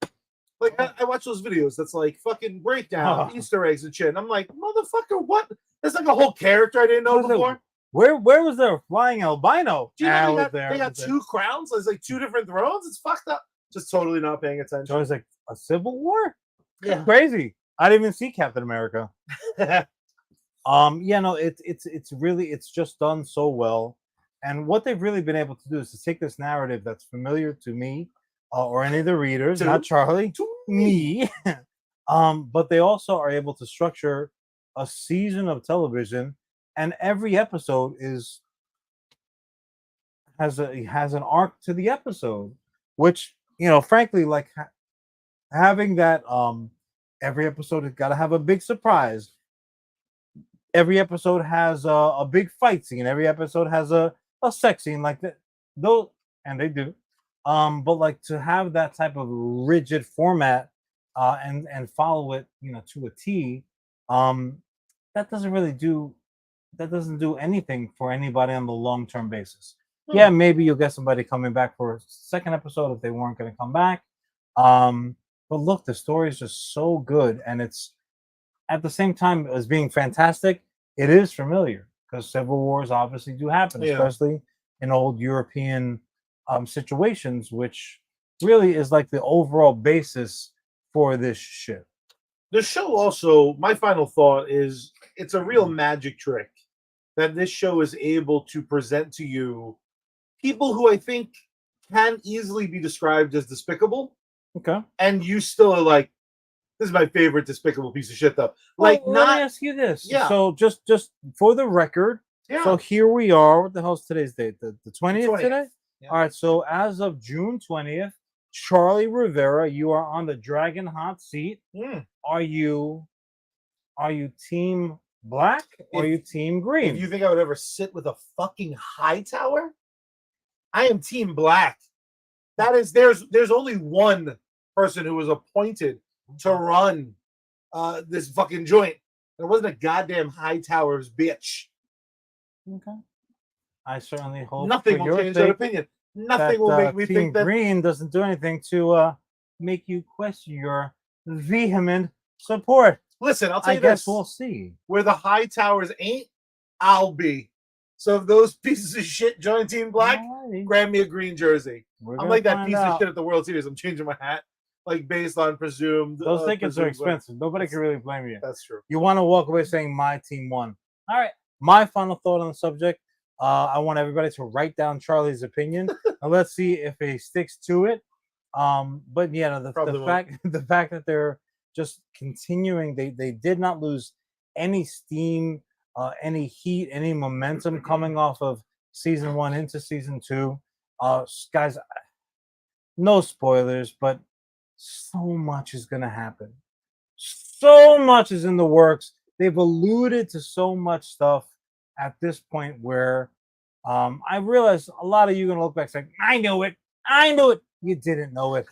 B: Like, I watch those videos that's like fucking breakdown, Easter eggs and shit. And I'm like, motherfucker, what? There's like a whole character I didn't know before.
A: Where was there flying albino?
B: Do you know they got 2 crowns? There's like 2 different thrones. It's fucked up. Just totally not paying attention.
A: So it's like a civil war?
B: Yeah.
A: Crazy. I didn't even see Captain America. Yeah, no, it's really just done so well. And what they've really been able to do is to take this narrative that's familiar to me or any of the readers, not Charlie, to me. But they also are able to structure a season of television, and every episode has an arc to the episode, which, you know, frankly, like having that every episode has got to have a big surprise. Every episode has a big fight scene. Every episode has a sex scene, like that. Though, and they do. But like to have that type of rigid format and follow it, you know, to a T, that doesn't do anything for anybody on the long-term basis. Yeah, maybe you'll get somebody coming back for a second episode if they weren't going to come back. But look, the story is just so good, and it's at the same time as being fantastic, it is familiar because civil wars obviously do happen, especially in old European situations, which really is like the overall basis for this shit.
B: The show also, my final thought is, it's a real magic trick that this show is able to present to you people who I think can easily be described as despicable.
A: Okay.
B: And you still are like, this is my favorite despicable piece of shit, though.
A: Like, let me ask you this.
B: Yeah.
A: So just for the record, so here we are. What the hell's today's date? The 20th today? Yeah. All right. So as of June 20th, Charlie Rivera, you are on the Dragon hot seat. Are you team black or are you team green?
B: If you think I would ever sit with a fucking high tower, I am team black. That is, there's only one person who was appointed to run this fucking joint. It wasn't a goddamn high towers bitch.
A: Okay. I certainly hope
B: nothing will change that opinion. Nothing will make me think that
A: green doesn't do anything to make you question your vehement support.
B: Listen, I'll tell you
A: this. I guess
B: this.
A: We'll see.
B: Where the high towers ain't, I'll be. So if those pieces of shit join Team Black, grab me a green jersey. I'm like that piece of shit at the World Series. I'm changing my hat, like based on presumed.
A: Those tickets are expensive. Nobody can really blame you.
B: That's true.
A: You want to walk away saying my team won. All right. My final thought on the subject. I want everybody to write down Charlie's opinion, and let's see if he sticks to it. But yeah, the fact that they're just continuing, they did not lose any steam any heat, any momentum coming off of season 1 into season 2. Guys, no spoilers, but so much is going to happen. So much is in the works. They've alluded to so much stuff at this point where I realize a lot of you are going to look back and say, I knew it. I knew it. You didn't know it.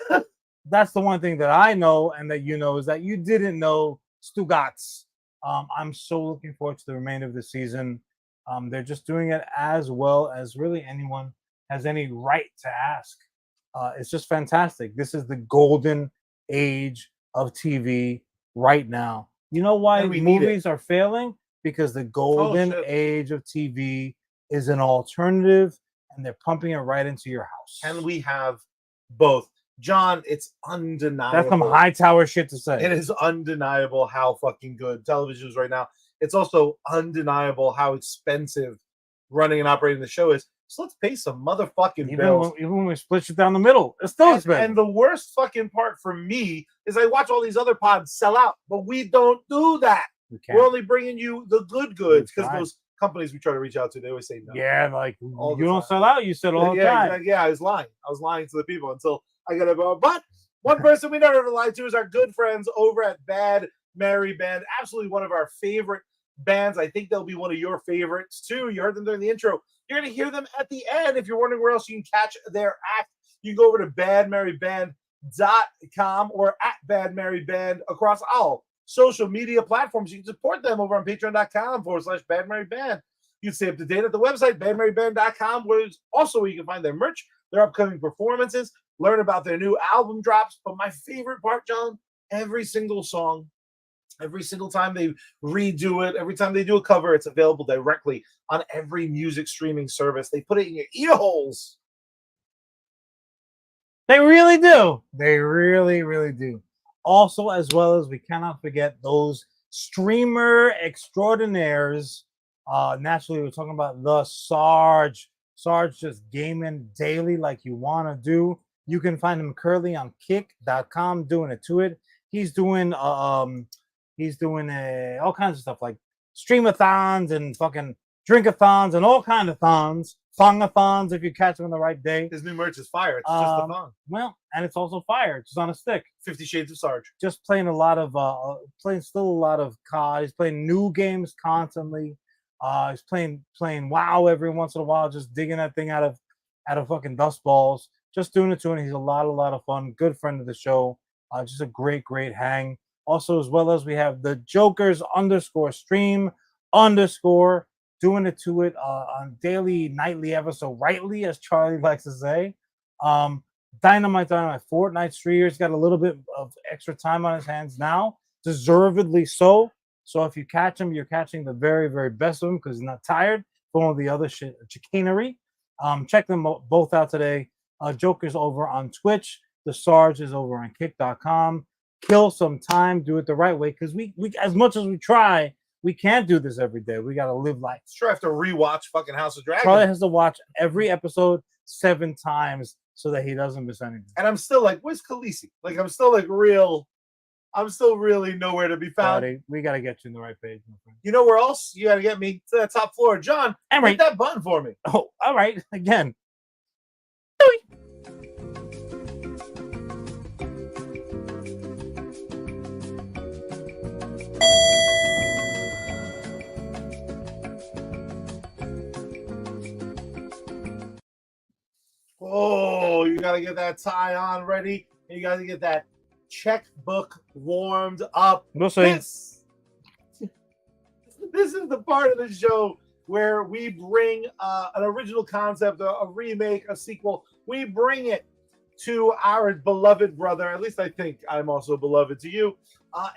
A: That's the one thing that I know and that you know is that you didn't know Stugotz. I'm so looking forward to the remainder of the season. They're just doing it as well as really anyone has any right to ask. It's just fantastic. This is the golden age of TV right now. You know why movies are failing? Because the golden age of TV is an alternative and they're pumping it right into your house.
B: And we have both. John, it's undeniable.
A: That's some high tower shit to say.
B: It is undeniable how fucking good television is right now. It's also undeniable how expensive running and operating the show is. So let's pay some motherfucking bills.
A: Even when we split it down the middle, it's still expensive.
B: And the worst fucking part for me is I watch all these other pods sell out, but we don't do that. We're only bringing you the good goods because those companies we try to reach out to, they always say no.
A: Yeah, like you don't sell out, you said all the time.
B: Yeah, I was lying. I was lying to the people until I got about. But one person we never lie to is our good friends over at Bad Mary Band. Absolutely one of our favorite bands. I think they'll be one of your favorites too. You heard them during the intro. You're going to hear them at the end. If you're wondering where else you can catch their act, you can go over to badmaryband.com or at badmaryband across all social media platforms. You can support them over on patreon.com/badmaryband. You can stay up to date at the website, badmaryband.com, where also where you can find their merch, their upcoming performances, learn about their new album drops. But my favorite part, John, every single song, every single time they redo it, every time they do a cover, it's available directly on every music streaming service. They put it in your ear holes.
A: They really do. They really, really do. Also, as well as we cannot forget those streamer extraordinaires. Naturally, we're talking about the Sarge. Sarge just gaming daily like you want to do. You can find him currently on kick.com doing it to it. He's doing all kinds of stuff like streamathons and fucking drinkathons and all kinds of thons, thongathons if you catch them on the right day.
B: His new merch is fire. It's just a thong.
A: Well, and it's also fire. It's just on a stick.
B: 50 Shades of Sarge.
A: Just playing a lot of still a lot of COD. He's playing new games constantly. He's playing WoW every once in a while, just digging that thing out of fucking dust balls. Just doing it to him. He's a lot of fun. Good friend of the show. Just a great hang. Also, as well as we have the Jokers _stream_ doing it to it on daily, nightly episode, rightly, as Charlie likes to say. Dynamite Fortnite streamers got a little bit of extra time on his hands now, deservedly so. So if you catch him, you're catching the very, very best of him because he's not tired from all the other chicanery. Check them both out today. Joker's over on Twitch. The Sarge is over on kick.com. Kill some time, do it the right way, because we as much as we try, we can't do this every day. We got to live life.
B: Sure, I have to rewatch fucking House of Dragon.
A: Charlie has to watch every episode 7 times so that he doesn't miss anything.
B: And I'm still like, where's Khaleesi? Like, I'm still really nowhere to be found.
A: Buddy, we got to get you in the right page, my friend.
B: You know where else? You got to get me to the top floor. John, hit that button for me.
A: Oh, all right. Again.
B: Oh, you got to get that tie on ready. You got to get that checkbook warmed up.
A: We'll see.
B: This is the part of the show where we bring an original concept, a remake, a sequel. We bring it to our beloved brother. At least I think I'm also beloved to you.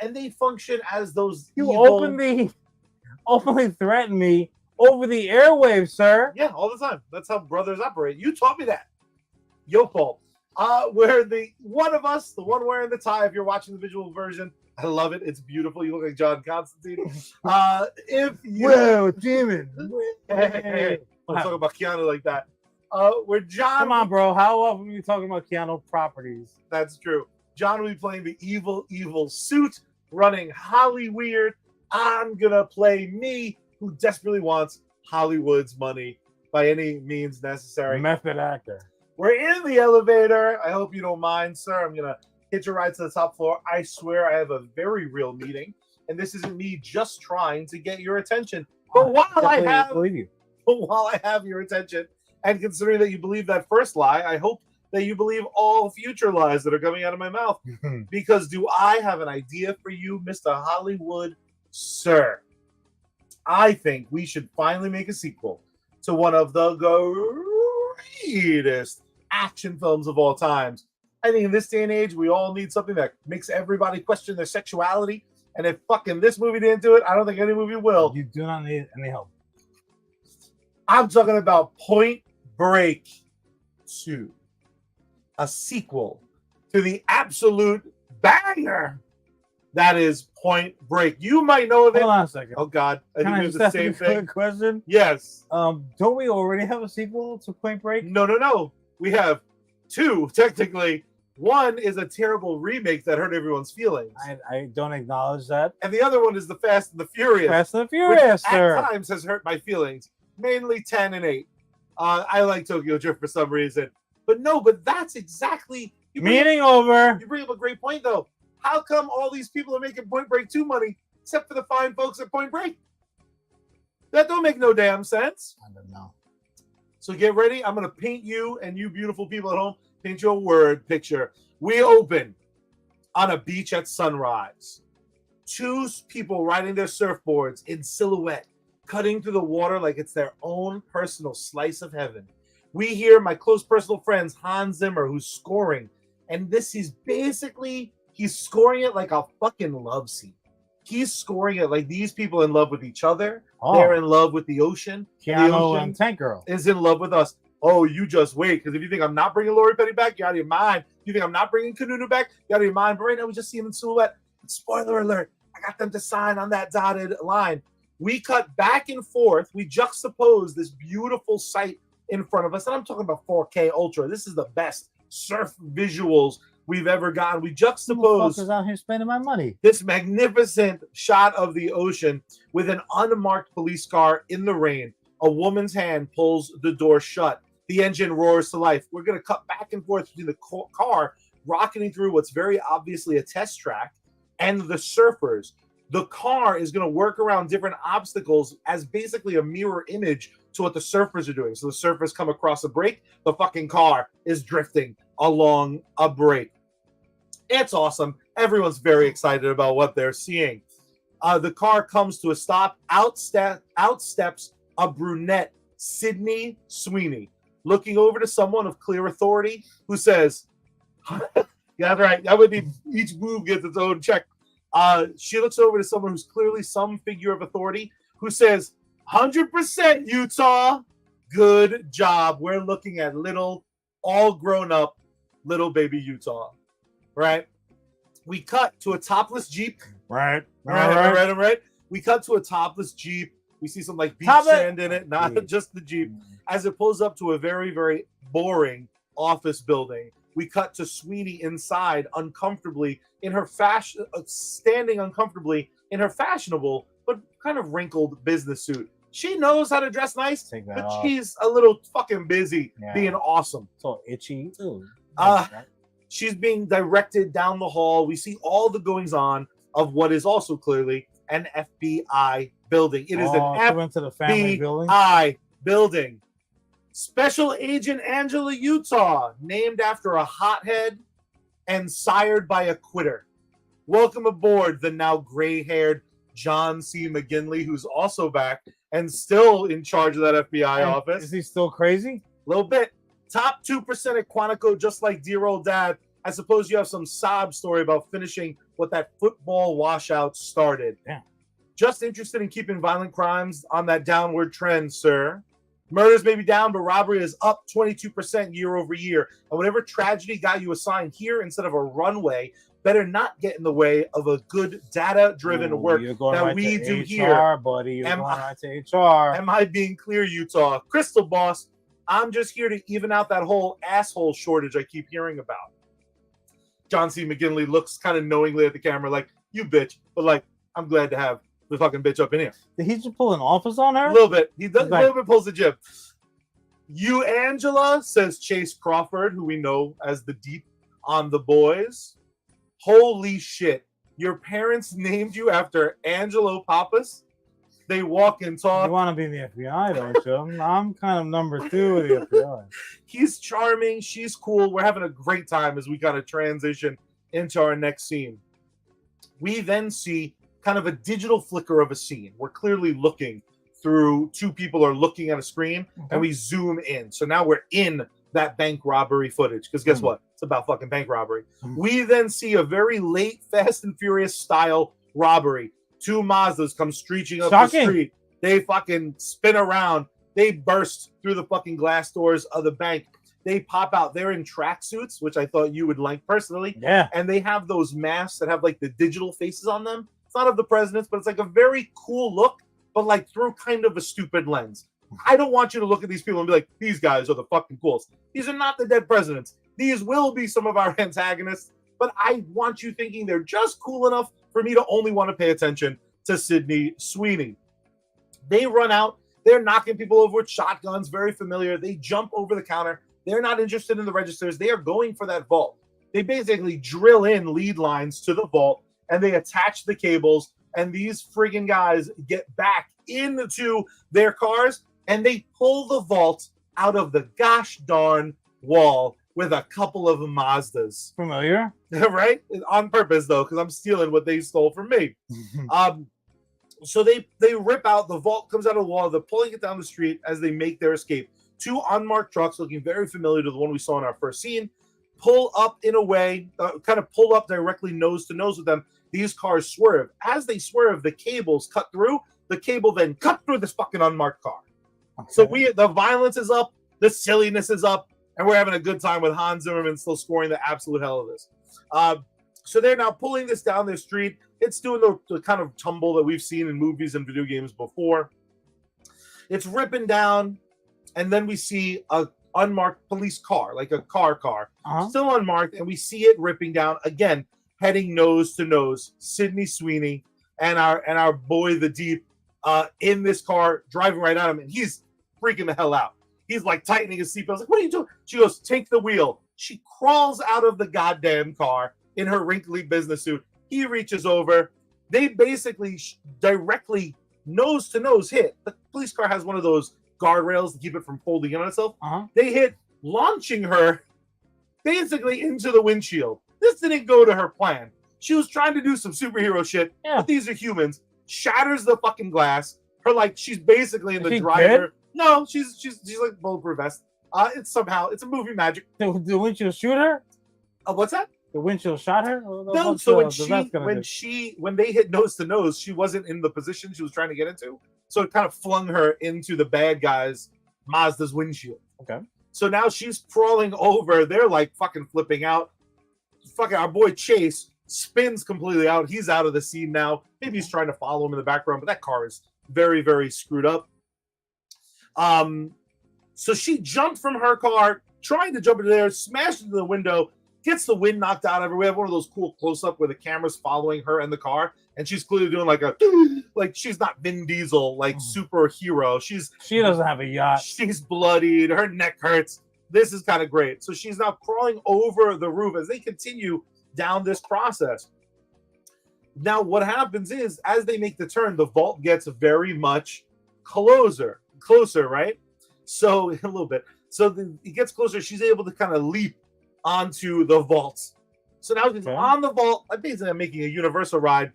B: And they function as those
A: openly threaten me over the airwaves, sir.
B: Yeah, all the time. That's how brothers operate. You taught me that. Your fault. Where the one of us, the one wearing the tie, if you're watching the visual version, I love it. It's beautiful. You look like John Constantine.
A: Well, demon.
B: Hey. I'm talking about Keanu like that. Where John.
A: Come on, bro. How often are you talking about Keanu properties?
B: That's true. John will be playing the evil suit, running Holly Weird. I'm gonna play me, who desperately wants Hollywood's money by any means necessary.
A: Method actor.
B: We're in the elevator. I hope you don't mind, sir. I'm going to hit you right to the top floor. I swear I have a very real meeting, and this isn't me just trying to get your attention. But while I have your attention, and considering that you believe that first lie, I hope that you believe all future lies that are coming out of my mouth. Because do I have an idea for you, Mr. Hollywood, sir? I think we should finally make a sequel to one of the greatest action films of all times. I think in this day and age, we all need something that makes everybody question their sexuality. And if fucking this movie didn't do it, I don't think any movie will.
A: You do not need any help.
B: I'm talking about Point Break 2. A sequel to the absolute banger that is Point Break. You might know of it.
A: Hold on a second.
B: Oh God,
A: Can I just ask you a quick question?
B: Yes.
A: Don't we already have a sequel to Point Break?
B: No. We have two, technically. One is a terrible remake that hurt everyone's feelings.
A: I don't acknowledge that.
B: And the other one is the Fast and the Furious.
A: Fast and the Furious,
B: which
A: sir.
B: At times has hurt my feelings. Mainly 10 and 8. I like Tokyo Drift for some reason. But that's exactly...
A: Meeting over.
B: You bring up a great point, though. How come all these people are making Point Break 2 money, except for the fine folks at Point Break? That don't make no damn sense.
A: I don't know.
B: So get ready. I'm going to paint you and you beautiful people at home, paint you a word picture. We open on a beach at sunrise. Two people riding their surfboards in silhouette, cutting through the water like it's their own personal slice of heaven. We hear my close personal friends, Hans Zimmer, who's scoring. And this is basically, he's scoring it like a fucking love scene. He's scoring it like these people in love with each other. Oh. They're in love with the ocean.
A: Keanu and Tank Girl
B: is in love with us. Oh, you just wait. Because if you think I'm not bringing Lori Petty back, you're out of your mind. If you think I'm not bringing Kanunu back, you're out of your mind. But right now, we just see him in silhouette. But spoiler alert, I got them to sign on that dotted line. We cut back and forth. We juxtapose this beautiful sight in front of us. And I'm talking about 4K Ultra. This is the best surf visuals we've ever gotten. We juxtapose
A: out here spending my money.
B: This magnificent shot of the ocean with an unmarked police car in the rain. A woman's hand pulls the door shut. The engine roars to life. We're going to cut back and forth between the car rocketing through what's very obviously a test track and the surfers. The car is going to work around different obstacles as basically a mirror image to what the surfers are doing. So the surfers come across a break. The fucking car is drifting along a break. It's awesome. Everyone's very excited about what they're seeing. The car comes to a stop. Out steps a brunette, Sydney Sweeney, looking over to someone of clear authority who says, yeah, that's right. That would be each move gets its own check. She looks over to someone who's clearly some figure of authority who says, 100% Utah. Good job. We're looking at little, all grown up, little baby Utah. Right? We cut to a topless Jeep.
A: Right.
B: We cut to a topless Jeep. We see some like beach sand in it, not just the Jeep. As it pulls up to a very, very boring office building, we cut to Sweeney inside uncomfortably in her fashion, standing uncomfortably in her fashionable but kind of wrinkled business suit. She knows how to dress nice, but she's a little fucking busy being awesome.
A: It's all itchy.
B: She's being directed down the hall. We see all the goings on of what is also clearly an FBI building. It is an FBI building. Special Agent Angela Utah, named after a hothead and sired by a quitter. Welcome aboard the now gray-haired John C. McGinley, who's also back and still in charge of that FBI office.
A: Is he still crazy?
B: A little bit. Top 2% at Quantico, just like dear old dad. I suppose you have some sob story about finishing what that football washout started.
A: Yeah.
B: Just interested in keeping violent crimes on that downward trend, sir. Murders may be down, but robbery is up 22% year over year. And whatever tragedy got you assigned here instead of a runway better not get in the way of a good data-driven work that we do here.
A: Buddy. You're going right to HR.
B: Am I being clear, Utah? Crystal Boss, I'm just here to even out that whole asshole shortage I keep hearing about. John C. McGinley looks kind of knowingly at the camera like, you bitch. But like, I'm glad to have the fucking bitch up in here.
A: Did he just pull an office on her?
B: A little bit. He does a
A: Like-
B: little bit pulls the jib. You, Angela, says Chase Crawford, who we know as the Deep on The Boys. Holy shit. Your parents named you after Angelo Pappas? They walk and talk.
A: You want to be in the FBI, don't you? I'm kind of number 2 of the FBI.
B: He's charming. She's cool. We're having a great time as we kind of transition into our next scene. We then see kind of a digital flicker of a scene. We're clearly looking through, 2 people are looking at a screen, and we zoom in. So now we're in that bank robbery footage, because guess what? It's about fucking bank robbery. We then see a very late Fast and Furious style robbery. 2 Mazdas come streaking up the street. They fucking spin around. They burst through the fucking glass doors of the bank. They pop out. They're in tracksuits, which I thought you would like personally.
A: Yeah.
B: And they have those masks that have like the digital faces on them. It's not of the presidents, but it's like a very cool look, but like through kind of a stupid lens. I don't want you to look at these people and be like, these guys are the fucking coolest. These are not the dead presidents. These will be some of our antagonists, but I want you thinking they're just cool enough for me to only want to pay attention to Sydney Sweeney. They run out. They're knocking people over with shotguns, very familiar. They jump over the counter. They're not interested in the registers. They are going for that vault. They basically drill in lead lines to the vault, and they attach the cables, and these friggin' guys get back into their cars, and they pull the vault out of the gosh darn wall with a couple of Mazdas.
A: Familiar?
B: Right? On purpose, though, because I'm stealing what they stole from me. So they rip out, the vault comes out of the wall, they're pulling it down the street as they make their escape. 2 unmarked trucks, looking very familiar to the one we saw in our first scene, pull up in a way, kind of pull up directly nose to nose with them. These cars swerve. As they swerve, the cables cut through. The cable then cut through this fucking unmarked car. Okay. So the violence is up, the silliness is up, and we're having a good time with Hans Zimmerman still scoring the absolute hell of this. So they're now pulling this down their street. It's doing the kind of tumble that we've seen in movies and video games before. It's ripping down, and then we see a unmarked police car, like a car, still unmarked, and we see it ripping down again, heading nose to nose. Sydney Sweeney and our boy the Deep in this car, driving right at him, and he's freaking the hell out. He's like tightening his seatbelt. Like, what are you doing? She goes, take the wheel. She crawls out of the goddamn car in her wrinkly business suit. He reaches over. They basically directly nose to nose hit. The police car has one of those guardrails to keep it from folding in on itself. They hit, launching her basically into the windshield. This didn't go to her plan. She was trying to do some superhero shit, but these are humans. Shatters the fucking glass. Her, like, she's basically in the driver. Dead? No, she's like bulletproof vest. It's a movie magic.
A: The windshield shoot her?
B: What's that?
A: The windshield shot her?
B: No, so when they hit nose to nose, she wasn't in the position she was trying to get into. So it kind of flung her into the bad guys' Mazda's windshield.
A: Okay.
B: So now she's crawling over. They're like fucking flipping out. Fucking our boy Chase spins completely out. He's out of the scene now. Maybe he's trying to follow him in the background, but that car is very, very screwed up. So she jumped from her car, trying to jump into there, smashed into the window, gets the wind knocked out of her. We have one of those cool close-up where the camera's following her and the car, and she's clearly doing like she's not Vin Diesel, like superhero. She
A: doesn't have a yacht.
B: She's bloodied. Her neck hurts. This is kind of great. So she's now crawling over the roof as they continue down this process. Now, what happens is, as they make the turn, the vault gets very much closer, right? So a little bit. So it gets closer. She's able to kind of leap onto the vault. So now she's on the vault. I basically am making a universal ride,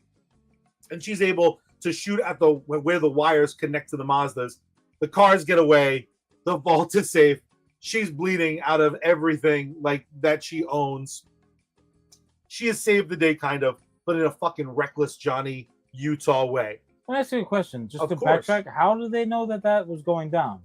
B: and she's able to shoot at where the wires connect to the Mazdas. The cars get away. The vault is safe. She's bleeding out of everything like that she owns. She has saved the day, kind of, but in a fucking reckless Johnny Utah way.
A: Can I ask you a question? Just to backtrack, how do they know that was going down?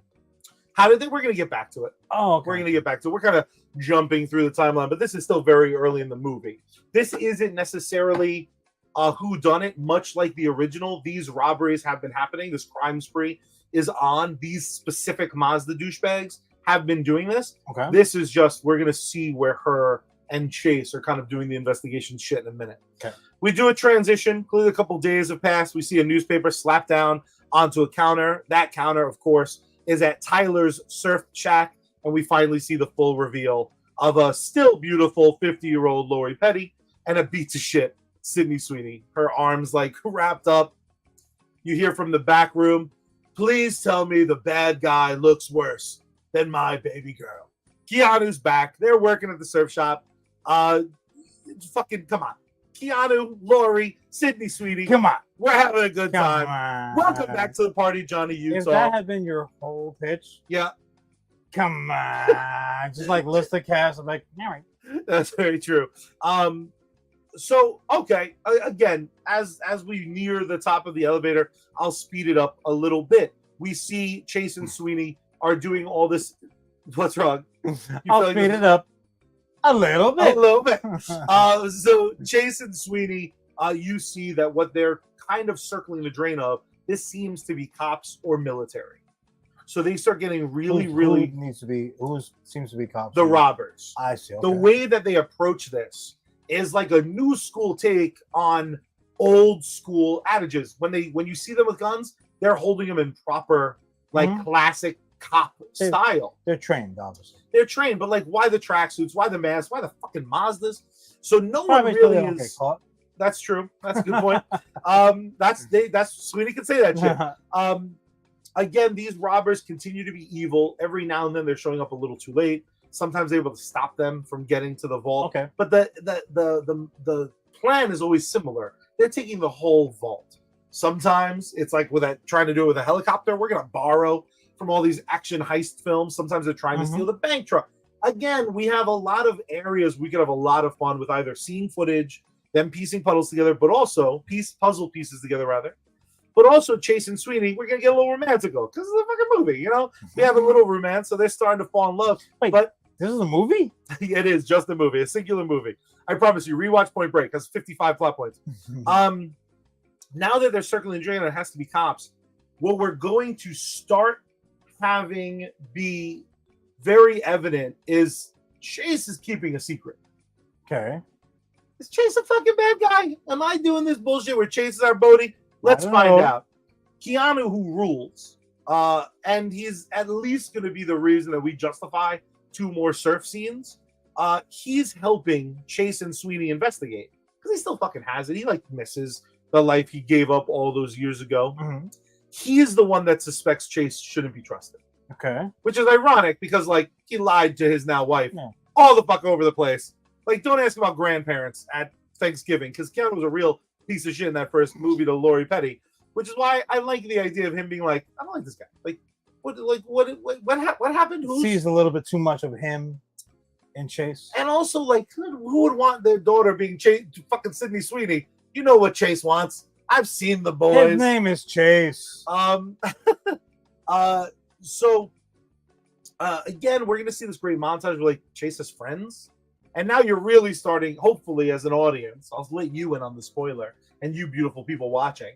B: How did they? We're going to get back to it.
A: Oh, okay.
B: We're going to get back to it. We're kind of jumping through the timeline, but this is still very early in the movie. This isn't necessarily whodunit, much like the original. These robberies have been happening. This crime spree is on. These specific Mazda douchebags have been doing this.
A: Okay.
B: This is just, we're going to see where her and Chase are kind of doing the investigation shit in a minute.
A: Okay.
B: We do a transition. Clearly, a couple days have passed. We see a newspaper slapped down onto a counter. That counter, of course, is at Tyler's surf shack, and we finally see the full reveal of a still beautiful 50-year-old Lori Petty and a beat to shit Sydney Sweeney. Her arms like wrapped up. You hear from the back room, please tell me the bad guy looks worse than my baby girl. Keanu's back. They're working at the surf shop. Fucking come on. Keanu, Lori, Sydney Sweeney.
A: Come on.
B: We're having a good time.
A: On.
B: Welcome back to the party, Johnny Utah.
A: If that had been your whole pitch,
B: yeah.
A: Come on. Just like list the cast. I'm like, all right.
B: That's very true. So okay, again, as we near the top of the elevator, I'll speed it up a little bit. We see Chase and Sweeney are doing all this. What's wrong?
A: I'll speed it up a little bit.
B: A little bit. So Chase and Sweeney, you see that what they're kind of circling the drain of, this seems to be cops or military. So they start getting really
A: who seems to be cops?
B: The robbers.
A: I see. Okay.
B: The way that they approach this is like a new school take on old school adages. When you see them with guns, they're holding them in proper, like classic cop style.
A: They're trained, obviously.
B: They're trained, but like, why the tracksuits? Why the masks? Why the fucking Mazdas? So no
A: Probably
B: one really
A: don't
B: is.
A: Get caught.
B: That's true. That's a good point. That's Sweeney can say that shit. Again, these robbers continue to be evil. Every now and then they're showing up a little too late. Sometimes they're able to stop them from getting to the vault.
A: Okay.
B: But the plan is always similar. They're taking the whole vault. Sometimes it's like trying to do it with a helicopter. We're gonna borrow from all these action heist films. Sometimes they're trying to steal the bank truck. Again, we have a lot of areas we could have a lot of fun with either seeing footage, them piecing puzzles together, but also puzzle pieces together rather. But also Chase and Sweeney, we're gonna get a little romantical because it's a fucking movie, you know. We have a little romance, so they're starting to fall in love.
A: Wait,
B: but
A: this is a movie?
B: It is just a movie, a singular movie. I promise you. Rewatch Point Break has 55 plot points. Now that they're circling the drain, it has to be cops. What we're going to start having be very evident is Chase is keeping a secret.
A: Okay.
B: Is Chase a fucking bad guy? Am I doing this bullshit where Chase is our Bodhi? Let's find out. Keanu, who rules, and he's at least going to be the reason that we justify 2 more surf scenes. He's helping Chase and Sweeney investigate because he still fucking has it. He like misses the life he gave up all those years ago. He is the one that suspects Chase shouldn't be trusted.
A: Okay.
B: Which is ironic because like he lied to his now wife all the fuck over the place. Like, don't ask about grandparents at Thanksgiving because Keanu was a real piece of shit in that first movie to Lori Petty, which is why I like the idea of him being like, I don't like this guy. Like, what happened?
A: Sees a little bit too much of him in Chase,
B: and also like, who would want their daughter being fucking Sydney Sweeney? You know what Chase wants. I've seen the boys.
A: His name is Chase.
B: So again, we're gonna see this great montage of like Chase's friends. And now you're really starting, hopefully, as an audience, I'll let you in on the spoiler, and you beautiful people watching.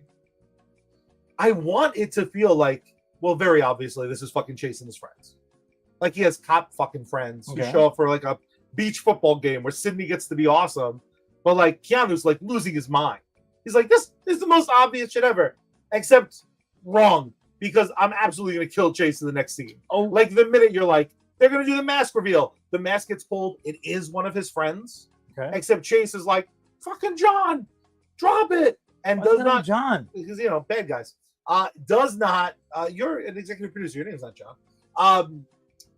B: I want it to feel like, well, very obviously, this is fucking Chase and his friends. Like, he has cop fucking friends who show up for, like, a beach football game where Sydney gets to be awesome, but, like, Keanu's, like, losing his mind. He's like, this is the most obvious shit ever. Except, wrong, because I'm absolutely going to kill Chase in the next scene. Oh, like, the minute you're like, they're going to do the mask reveal. The mask gets pulled. It is one of his friends. Okay. Except Chase is like, fucking John, drop it. And does not.
A: John.
B: Because, you know, bad guys. Does not. You're an executive producer. Your name's not John.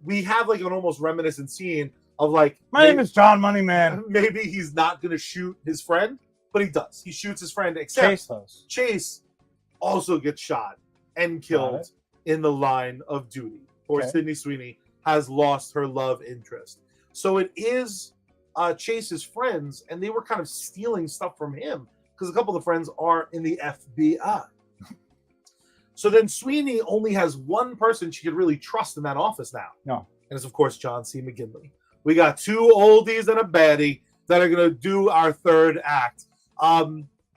B: We have like an almost reminiscent scene of like.
A: My name is John Moneyman.
B: Maybe he's not going to shoot his friend, but he does. He shoots his friend. Except
A: Chase does.
B: Chase also gets shot and killed in the line of duty. Or Sydney Sweeney has lost her love interest. So it is Chase's friends, and they were kind of stealing stuff from him because a couple of the friends are in the FBI. So then Sweeney only has one person she could really trust in that office now.
A: No.
B: And it's, of course, John C. McGinley. We got 2 oldies and a baddie that are going to do our third act.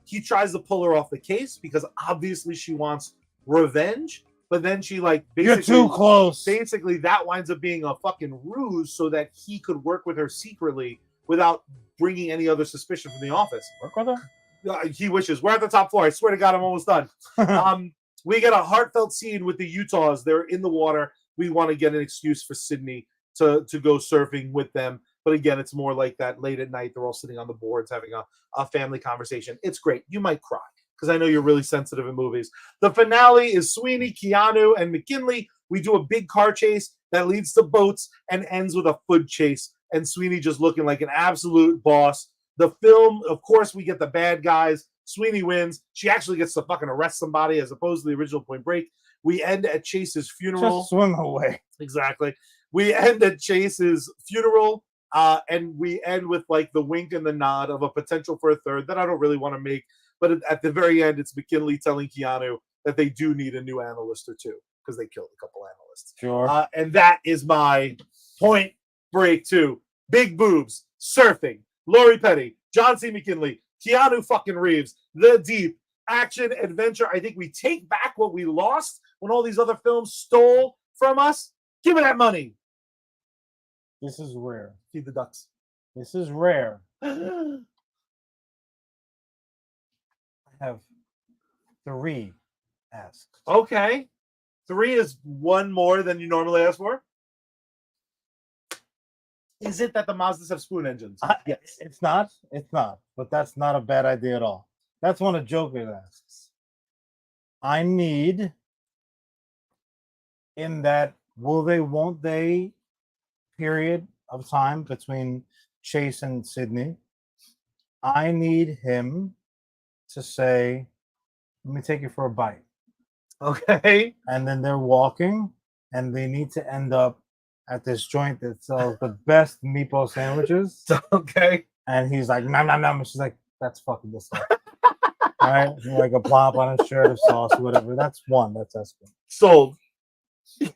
B: He tries to pull her off the case because obviously she wants revenge. But then she like basically
A: you're too close.
B: Basically, that winds up being a fucking ruse so that he could work with her secretly without bringing any other suspicion from the office.
A: Work with her?
B: He wishes. We're at the top floor. I swear to God, I'm almost done. We get a heartfelt scene with the Utahs. They're in the water. We want to get an excuse for Sydney to go surfing with them. But again, it's more like that late at night. They're all sitting on the boards having a family conversation. It's great. You might cry because I know you're really sensitive in movies. The finale is Sweeney, Keanu, and McKinley. We do a big car chase that leads to boats and ends with a foot chase. And Sweeney just looking like an absolute boss. The film, of course, we get the bad guys. Sweeney wins. She actually gets to fucking arrest somebody as opposed to the original Point Break. We end at Chase's funeral.
A: Just swim away.
B: Exactly. We end at Chase's funeral, and we end with like the wink and the nod of a potential for a third that I don't really want to make. But at the very end, it's McKinley telling Keanu that they do need a new analyst or two because they killed a couple analysts.
A: Sure.
B: And that is my Point Break 2. Big boobs, surfing, Lori Petty, John C. McKinley, Keanu fucking Reeves, The Deep, action, adventure. I think we take back what we lost when all these other films stole from us. Give me that money.
A: This is rare.
B: Feed the ducks.
A: This is rare. I have 3 asks.
B: Okay. 3 is one more than you normally ask for. Is it that the Mazdas have spoon engines?
A: Yes. It's not. It's not. But that's not a bad idea at all. That's one of Joker's asks. I need in that will they, won't they period of time between Chase and Sydney. I need him to say, let me take you for a bite.
B: Okay.
A: And then they're walking and they need to end up at this joint that sells the best meatball sandwiches.
B: Okay.
A: And he's like, nom, nom, nom. And she's like, that's fucking disgusting. All right. Like a plop on his shirt of sauce or whatever. That's one. That's Espen.
B: Sold.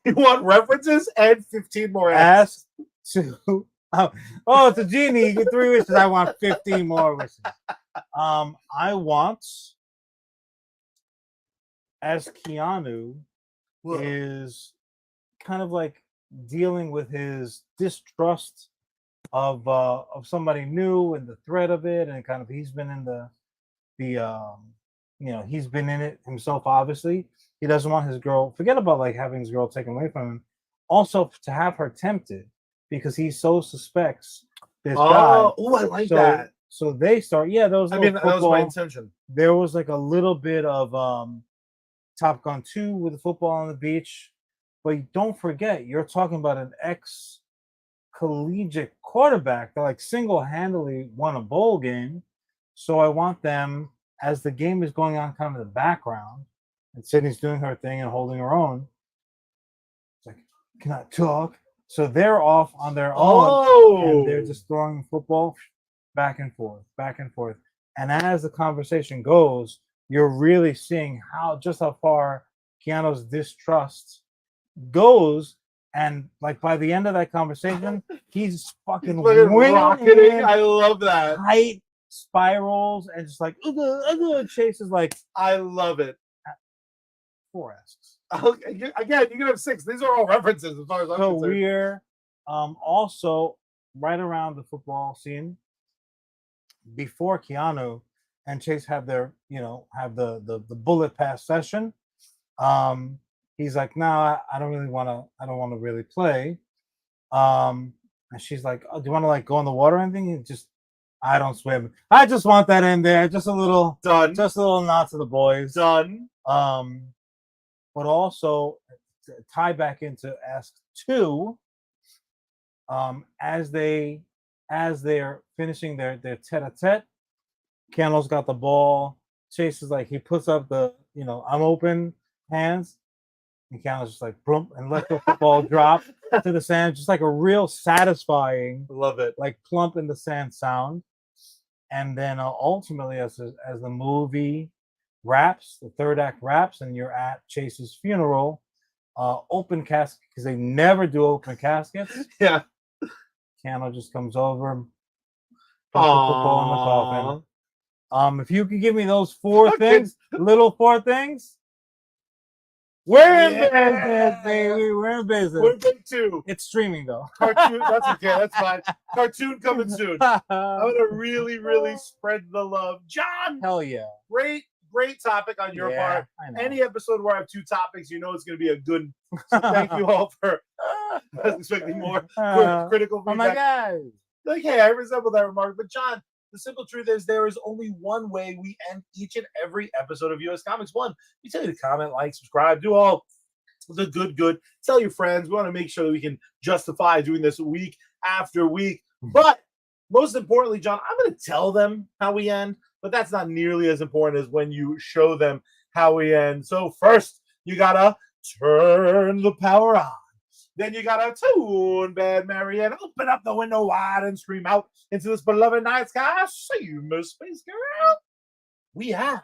B: You want references and 15 more
A: asks? To oh, it's a genie. You get 3 wishes. I want 15 more wishes. I want, as Keanu is kind of like dealing with his distrust of somebody new and the threat of it, and kind of he's been in the he's been in it himself. Obviously, he doesn't want his girl. Forget about like having his girl taken away from him. Also, to have her tempted because he so suspects this guy.
B: Oh, I like that.
A: So they start. Yeah, that was.
B: That was my intention.
A: There was like a little bit of Top Gun 2 with the football on the beach. But don't forget, you're talking about an ex-collegiate quarterback that like single-handedly won a bowl game. So I want them, as the game is going on kind of in the background, and Sydney's doing her thing and holding her own. It's like, can I talk? So they're off on their own, and they're just throwing football back and forth, back and forth. And as the conversation goes, you're really seeing just how far Keanu's distrust goes, and like by the end of that conversation, he's fucking
B: rocketing. I love that.
A: Height spirals and just like Chase is like,
B: I love it.
A: 4 asks.
B: Okay, again, you can have 6. These are all references as far as I'm concerned.
A: So we're also right around the football scene before Keanu and Chase have their have the bullet pass session. He's like, no, I don't want to really play. And she's like, oh, do you want to like go in the water or anything? I don't swim. I just want that in there. Just a little
B: done.
A: Just a little nod to the boys.
B: Done.
A: But also tie back into ask 2. As they're finishing their tete-a-tete, Keanu's got the ball. Chase is like, he puts up the I'm open hands. And Keanu's just like, boom, and let the football drop to the sand. Just like a real satisfying,
B: love it,
A: like plump in the sand sound. And then ultimately, as the movie wraps, the third act wraps, and you're at Chase's funeral, open casket, because they never do open caskets.
B: Yeah.
A: Keanu just comes over, puts the football in the coffin. If you could give me those 4 things, little 4 things, We're in business, baby. We're in business.
B: We're big too.
A: It's streaming though.
B: Cartoon. That's okay. That's fine. Cartoon coming soon. I'm gonna really spread the love, John.
A: Hell yeah.
B: Great topic on your part. Any episode where I have 2 topics, you know it's gonna be a good. So thank you all for. I was expecting more critical feedback.
A: Oh my god.
B: Like, hey, I resemble that remark, but John. The simple truth is there is only one way we end each and every episode of US Comics 1. We tell you to comment, like, subscribe, do all the good. Tell your friends. We want to make sure that we can justify doing this week after week. But most importantly, John, I'm going to tell them how we end, but that's not nearly as important as when you show them how we end. So first, you got to turn the power on. Then you gotta tune Bad Marianne, open up the window wide and scream out into this beloved night sky. See you, Miss Space Girl. We have.